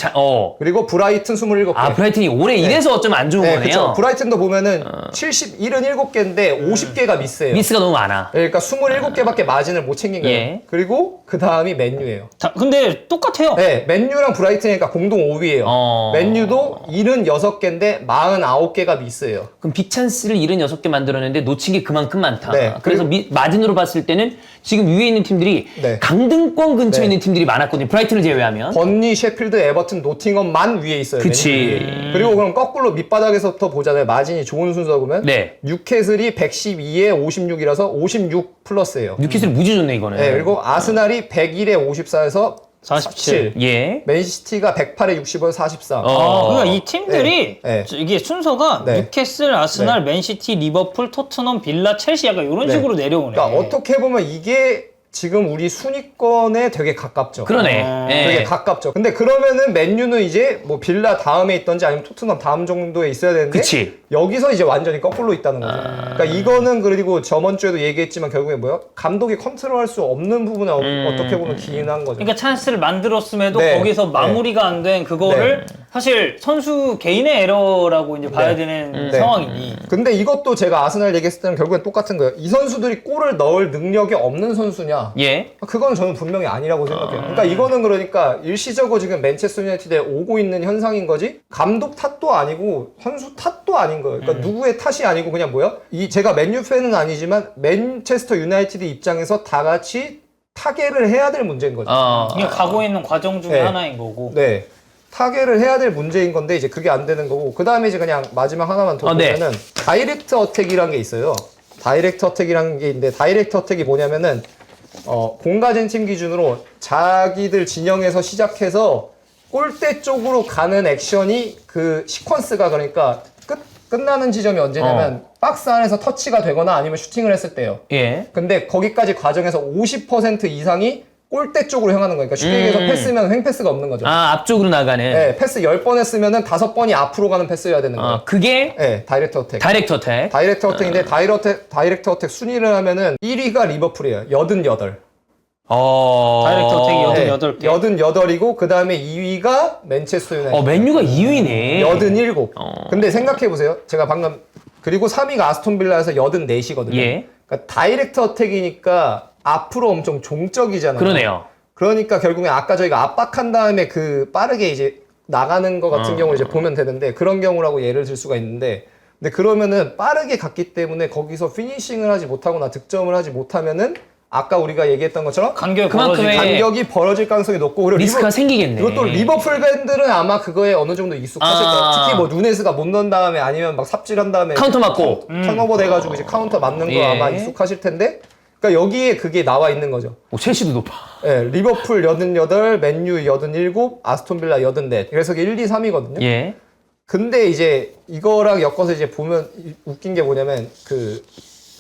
그리고 브라이튼 27개. 아, 브라이튼이 올해 이래서 어쩌면 안 좋은 네, 거네요. 그렇죠. 브라이튼도 보면은 77개인데 50개가 미스예요. 미스가 너무 많아. 그러니까 27개밖에 마진을 못 챙긴 거예요. 예. 그리고 그 다음이 맨유예요. 근데 똑같아요. 네, 맨유랑 브라이튼이니까 공동 5위예요. 맨유도 76개인데 49개가 미스예요. 그럼 빅찬스를 76개 만들었는데 놓친 게 그만큼 많다. 네. 그래서 마진으로 봤을 때는 지금 위에 있는 팀들이 네. 강등권 근처에 네. 있는 팀들이 많았거든요. 브라이튼을 제외하면. 번리, 셰필드, 에버튼, 노팅엄만 위에 있어요. 그치. 맨유 위에. 그리고 그럼 거꾸로 밑바닥에서부터 보잖아요. 마진이 좋은 순서 보면 네. 뉴캐슬이 112에 56이라서 56 플러스예요. 뉴캐슬 무지 좋네 이거는. 네, 그리고 아스날이 101에 54에서 47. 예. 맨시티가 108에 65에서 43. 그러니까 이 팀들이 네. 이게 순서가 네. 뉴캐슬, 아스날, 맨시티, 리버풀, 토트넘, 빌라, 첼시 약간 이런 네. 식으로 내려오네. 그러니까 어떻게 보면 이게 지금 우리 순위권에 되게 가깝죠. 그러네. 예. 되게 가깝죠. 근데 그러면은 맨유는 이제 뭐 빌라 다음에 있던지 아니면 토트넘 다음 정도에 있어야 되는데 그치. 여기서 이제 완전히 거꾸로 있다는 거죠. 그러니까 이거는 그리고 저번 주에도 얘기했지만 결국에 뭐야? 감독이 컨트롤할 수 없는 부분에 어떻게 보면 기인한 거죠. 그러니까 찬스를 만들었음에도 네. 거기서 마무리가 안 된 그거를 사실 선수 개인의 에러라고 이제 봐야 되는 네. 상황이니. 근데 이것도 제가 아스날 얘기했을 때는 결국엔 똑같은 거예요. 이 선수들이 골을 넣을 능력이 없는 선수냐? 예. 그건 저는 분명히 아니라고 생각해요. 그러니까 이거는 그러니까 일시적으로 지금 맨체스터 유나이티드에 오고 있는 현상인 거지 감독 탓도 아니고 선수 탓도 아닌 거예요. 그러니까 누구의 탓이 아니고 그냥 뭐야? 제가 맨유 팬은 아니지만 맨체스터 유나이티드 입장에서 다 같이 타개를 해야 될 문제인 거죠. 이게 가고 있는 과정 중에 네. 하나인 거고. 네. 타개를 해야 될 문제인 건데 이제 그게 안 되는 거고 그 다음에 이제 그냥 마지막 하나만 더 네. 보면은 다이렉트 어택이라는 게 있어요. 다이렉트 어택이라는 게 있는데 다이렉트 어택이 뭐냐면은 공가진 팀 기준으로 자기들 진영에서 시작해서 골대 쪽으로 가는 액션이 그 시퀀스가 그러니까 끝나는 지점이 언제냐면 박스 안에서 터치가 되거나 아니면 슈팅을 했을 때요. 예. 근데 거기까지 과정에서 50% 이상이 골대 쪽으로 향하는 거니까 쉽게 얘기해서 패스면 횡패스가 없는 거죠. 아, 앞쪽으로 나가는. 네, 패스 10번 했으면은 5번이 앞으로 가는 패스여야 되는 거예요. 그게 네, 다이렉트 어택. 다이렉트 어택. 다이렉트 어택인데 다이렉트 어택 순위를 하면은 1위가 리버풀이에요. 88. 다이렉트 어택이 네, 88개. 88이고 그 다음에 2위가 맨체스터 유나이티드. 맨유가 2위네. 87. 근데 생각해 보세요. 제가 방금 그리고 3위가 아스톤 빌라에서 84시거든요. 예. 그러니까 다이렉트 어택이니까 앞으로 엄청 종적이잖아요. 그러네요. 그러니까 결국엔 아까 저희가 압박한 다음에 그 빠르게 이제 나가는 거 같은 경우를 이제 보면 되는데 그런 경우라고 예를 들 수가 있는데 근데 그러면은 빠르게 갔기 때문에 거기서 피니싱을 하지 못하거나 득점을 하지 못하면은 아까 우리가 얘기했던 것처럼 간격이 그만큼의 벌어지고. 간격이 벌어질 가능성이 높고 오히려 리스크가 생기겠네. 그리고 또 리버풀 팬들은 아마 그거에 어느 정도 익숙하실 거예요. 특히 뭐 누네스가 못 넣은 다음에 아니면 막 삽질한 다음에 카운터 맞고. 턴오버 돼가지고 이제 카운터 맞는 거 예. 아마 익숙하실 텐데 그러니까 여기에 그게 나와 있는 거죠. 오, 첼시도 높아. 예, 리버풀 88, 맨유 87, 아스톤빌라 84. 그래서 이게 1, 2, 3이거든요. 예. 근데 이제 이거랑 엮어서 이제 보면 웃긴 게 뭐냐면 그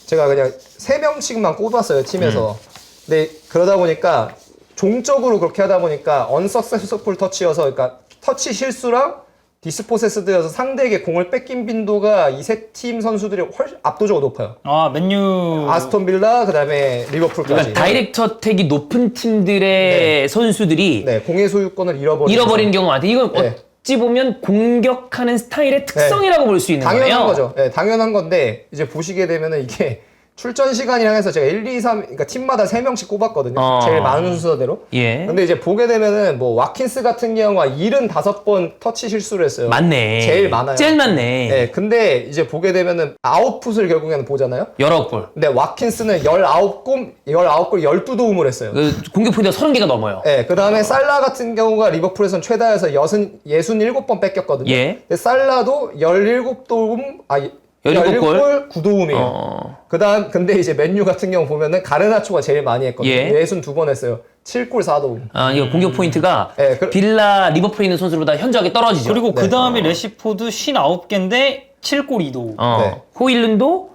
제가 그냥 3명씩만 꼽았어요, 팀에서. 근데 그러다 보니까 종적으로 그렇게 하다 보니까 언석세스풀 터치여서 그러니까 터치 실수랑 디스포세스드여서 상대에게 공을 뺏긴 빈도가 이 세 팀 선수들이 훨씬 압도적으로 높아요. 아, 맨유. 아스톤 빌라 그다음에 리버풀까지. 그러니까 다이렉트 어택이 높은 팀들의 선수들이 네, 공의 소유권을 잃어버린 경우가 많대. 이건 네. 어찌 보면 공격하는 스타일의 특성이라고 볼 수 있는 당연한 거예요. 거죠. 네, 당연한 건데 이제 보시게 되면은 이게 출전 시간이랑 해서 제가 1, 2, 3 그러니까 팀마다 3명씩 꼽았거든요. 제일 많은 순서대로. 예. 근데 이제 보게 되면은 뭐 와킨스 같은 경우가 75번 터치 실수를 했어요. 맞네. 제일 많아요. 제일 많네. 네, 근데 이제 보게 되면은 아웃풋을 결국에는 보잖아요. 19골. 근데 와킨스는 19골 12도움을 했어요. 그 공격 포인트가 30개가 넘어요. 네, 그 다음에 살라 같은 경우가 리버풀에선 최다여서 67번 뺏겼거든요. 예. 근데 살라도 17도움, 17골? 9도움이에요. 근데 이제 맨유 같은 경우 보면은 가르나초가 제일 많이 했거든요. 예. 62번 했어요. 7골 4도움. 이거 공격 포인트가 네, 빌라, 리버풀에 있는 선수보다 현저하게 떨어지죠. 그리고 네. 그 다음에 레시포드 59개인데 7골 2도. 네. 호일른도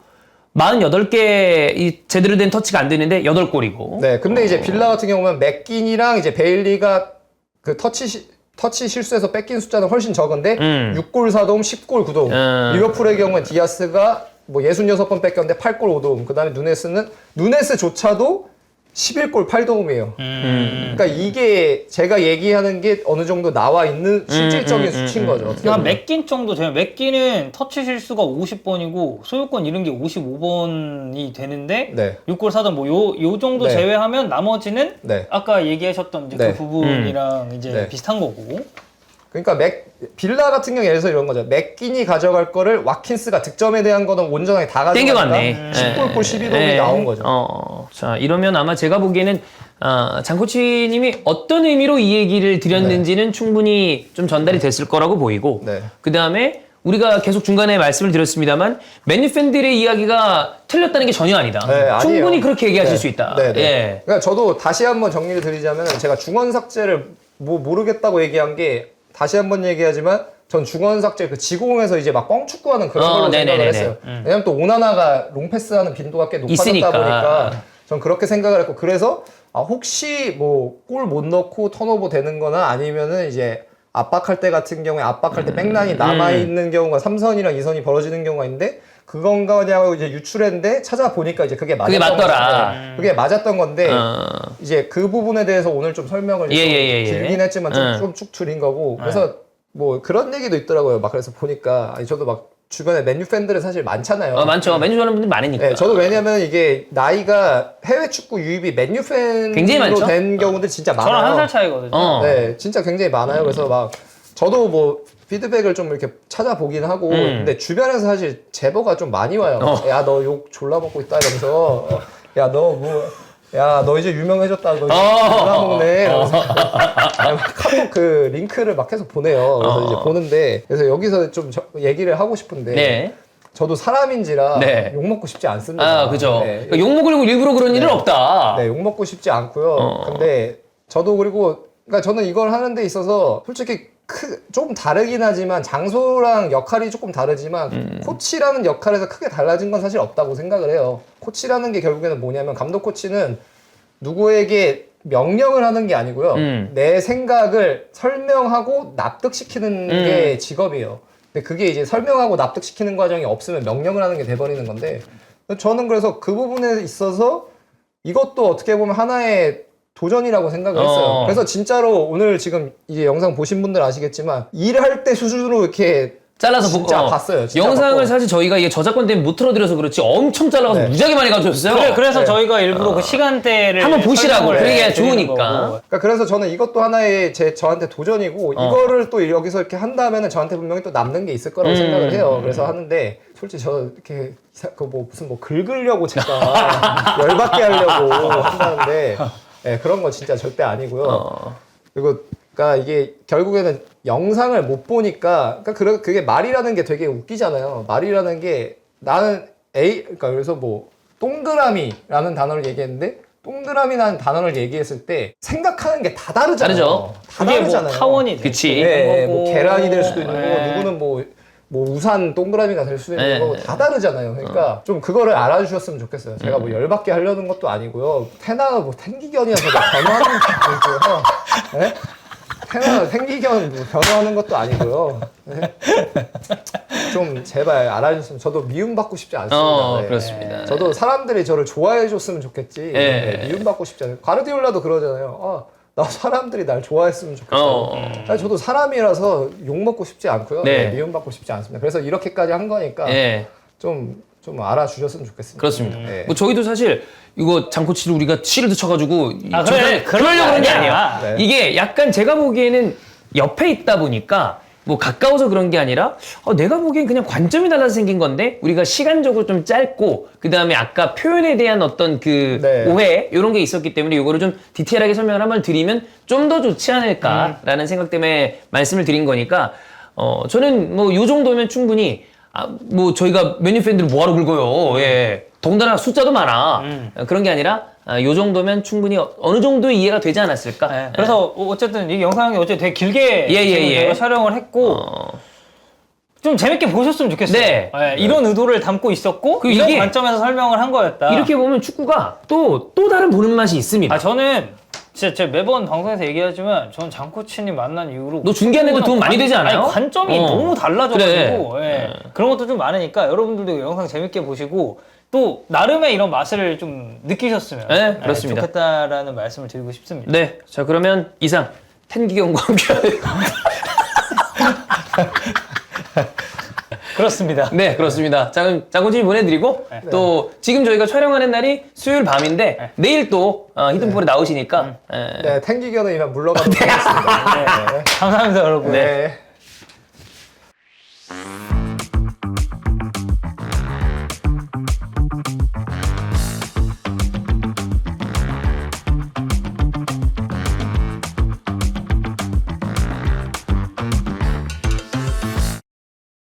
48개 제대로 된 터치가 안 되는데 8골이고. 네, 근데 이제 빌라 같은 경우는 맥긴이랑 이제 베일리가 그 터치 실수해서 뺏긴 숫자는 훨씬 적은데 6골 4도움, 10골 9도움. 리버풀의 경우는 디아스가 뭐 66번 뺏겼는데 8골 5도움. 그다음에 누네스조차도 11골 8도움이에요. 그러니까 이게 제가 얘기하는 게 어느 정도 나와 있는 실질적인 수치인 거죠. 어떻게 한 보면. 맥긴 정도 되면 맥긴은 터치 실수가 50번이고 소유권 잃은 게 55번이 되는데 네. 6골 4던 뭐 요 정도 네. 제외하면 나머지는 네. 아까 얘기하셨던 이제 네. 그 부분이랑 이제 네. 비슷한 거고. 그러니까 빌라 같은 경우 예를 들어서 이런 거죠. 맥긴이 가져갈 거를 와킨스가 득점에 대한 거는 온전하게 다 가져가니까 땡겨갔네. 10골 12도움이 나온 거죠. 자, 이러면 아마 제가 보기에는 장코치님이 어떤 의미로 이 얘기를 드렸는지는 충분히 좀 전달이 됐을 거라고 보이고 네. 그 다음에 우리가 계속 중간에 말씀을 드렸습니다만 맨유 팬들의 이야기가 틀렸다는 게 전혀 아니다. 네, 아니에요. 충분히 그렇게 얘기하실 네. 수 있다. 네, 네. 예. 그러니까 저도 다시 한번 정리를 드리자면 제가 중원 삭제를 뭐 모르겠다고 얘기한 게 다시 한번 얘기하지만 전 중원 삭제 그 지공에서 이제 막 뻥축구하는 그런 걸로 네네네네. 생각을 했어요. 왜냐면 또 오나나가 롱패스하는 빈도가 꽤 높아졌다 있으니까. 보니까 전 그렇게 생각을 했고 그래서 혹시 뭐 골 못 넣고 턴오버 되는 거나 아니면은 이제 압박할 때 같은 경우에 압박할 때 백란이 남아있는 경우가 3선이랑 2선이 벌어지는 경우가 있는데 그건가냐고 이제 유출했는데 찾아보니까 이제 그게 그게 맞았던 맞더라. 건데, 그게 맞았던 건데 이제 그 부분에 대해서 오늘 좀 설명을 좀 길긴 했지만 좀 쭉 줄인 거고 그래서 뭐 그런 얘기도 있더라고요. 막 그래서 보니까 아니 저도 막 주변에 맨유 팬들은 사실 많잖아요. 많죠. 맨유 좋아하는 분들 많으니까. 네, 저도 왜냐면 이게 나이가 해외 축구 유입이 맨유 굉장히 팬으로 많죠? 된 경우들 진짜 많아요. 저랑 한 살 차이거든요. 네, 진짜 굉장히 많아요. 그래서 막 저도 뭐 피드백을 좀 이렇게 찾아보긴 하고 근데 주변에서 사실 제보가 좀 많이 와요. 야, 너 욕 졸라 먹고 있다 이러면서 야, 너 이제 유명해졌다. 너 이제 졸라 먹네. 이러면서 카톡 그 링크를 막 계속 보내요. 그래서 이제 보는데 그래서 여기서 좀 얘기를 하고 싶은데 네. 저도 사람인지라 네. 욕먹고 싶지 않습니다. 그죠. 네. 그러니까 욕먹으려고 일부러 그런 일은 없다. 네, 욕먹고 싶지 않고요. 근데 저도 그리고 그러니까 저는 이걸 하는 데 있어서 솔직히 좀 다르긴 하지만 장소랑 역할이 조금 다르지만 코치라는 역할에서 크게 달라진 건 사실 없다고 생각을 해요. 코치라는 게 결국에는 뭐냐면 감독 코치는 누구에게 명령을 하는 게 아니고요. 내 생각을 설명하고 납득시키는 게 직업이에요. 근데 그게 이제 설명하고 납득시키는 과정이 없으면 명령을 하는 게 돼버리는 건데 저는 그래서 그 부분에 있어서 이것도 어떻게 보면 하나의 도전이라고 생각을 했어요. 그래서 진짜로 오늘 지금 이 영상 보신 분들 아시겠지만 일할 때 수준으로 이렇게 잘라서 진짜 봤어요. 진짜 영상을 봤고. 사실 저희가 이게 저작권 때문에 못 틀어드려서 그렇지 엄청 잘라서 네. 무지하게 많이 가져왔어요. 그래서 네. 저희가 일부러 그 시간대를 한번 보시라고. 설명을 그게 해드리는 좋으니까. 거고. 그러니까 그래서 저는 이것도 하나의 저한테 도전이고 이거를 또 여기서 이렇게 한다면은 저한테 분명히 또 남는 게 있을 거라고 생각을 해요. 그래서 하는데 솔직히 저 이렇게 무슨 뭐 긁으려고 제가 열받게 하려고 한다는데 그런 거 진짜 절대 아니고요. 그리고 그러니까 이게 결국에는 영상을 못 보니까 그러니까 그게 말이라는 게 되게 웃기잖아요. 말이라는 게 나는 그러니까 그래서 뭐 동그라미라는 단어를 얘기했는데 동그라미라는 단어를 얘기했을 때 생각하는 게 다 다르잖아요. 다르죠. 다 그게 다르잖아요. 뭐 타원이 될 그치. 수도 있는 네, 거고. 뭐 계란이 될 수도 있는 네. 거고 누구는 뭐 우산 동그라미가 될 수도 있는 네. 거고 다 다르잖아요. 그러니까 좀 그거를 알아주셨으면 좋겠어요. 제가 뭐 열받게 하려는 것도 아니고요. 테나 뭐 텐기견이어서 뭐 변호하는 것도 아니고요. 네? 테나 텐기견 뭐 변호하는 것도 아니고요. 네? 좀 제발 알아주셨으면 저도 미움받고 싶지 않습니다. 네. 그렇습니다. 저도 사람들이 저를 좋아해줬으면 좋겠지 네. 미움받고 싶지 않아요. 가르디올라도 그러잖아요. 나 사람들이 날 좋아했으면 좋겠다. 아니, 저도 사람이라서 욕먹고 싶지 않고요. 네. 미움받고 싶지 않습니다. 그래서 이렇게까지 한 거니까 예. 좀 알아주셨으면 좋겠습니다. 그렇습니다. 네. 뭐 저희도 사실 이거 장코치를 우리가 실드 쳐가지고 아, 그래. 그러려고 그런 게 아니야. 네. 이게 약간 제가 보기에는 옆에 있다 보니까 뭐 가까워서 그런 게 아니라 내가 보기엔 그냥 관점이 달라서 생긴 건데 우리가 시간적으로 좀 짧고 그 다음에 아까 표현에 대한 어떤 그 네. 오해 이런 게 있었기 때문에 이거를 좀 디테일하게 설명을 한번 드리면 좀 더 좋지 않을까라는 생각 때문에 말씀을 드린 거니까 저는 뭐 요 정도면 충분히 뭐 저희가 메뉴 팬들을 뭐하러 긁어요. 예. 더군다나 숫자도 많아. 그런 게 아니라 요 정도면 충분히 어느 정도의 이해가 되지 않았을까. 네. 그래서 어쨌든 이 영상이 어쨌든 되게 길게 지금 저희가 촬영을 했고 좀 재밌게 보셨으면 좋겠어요. 네. 이런 의도를 담고 있었고 그 이런 이게 관점에서 설명을 한 거였다. 이렇게 보면 축구가 또 다른 보는 맛이 있습니다. 저는 진짜 제가 매번 방송에서 얘기하지만 저는 장코치님 만난 이후로 너 중계하는데도 도움 많이 되지 않아요? 관점이 너무 달라져가지고 그래. 예. 그런 것도 좀 많으니까 여러분들도 영상 재밌게 보시고 또 나름의 이런 맛을 좀 느끼셨으면 네, 그렇습니다. 좋겠다라는 말씀을 드리고 싶습니다. 네. 자, 그러면 이상 텐기경과 함께 그렇습니다. 네, 그렇습니다. 장코치 보내드리고 또 지금 저희가 촬영하는 날이 수요일 밤인데 내일 또 히든폴에 나오시니까 네, 탱기견은 이만 물러가도록 하겠습니다. 네. 감사합니다, 여러분. 네.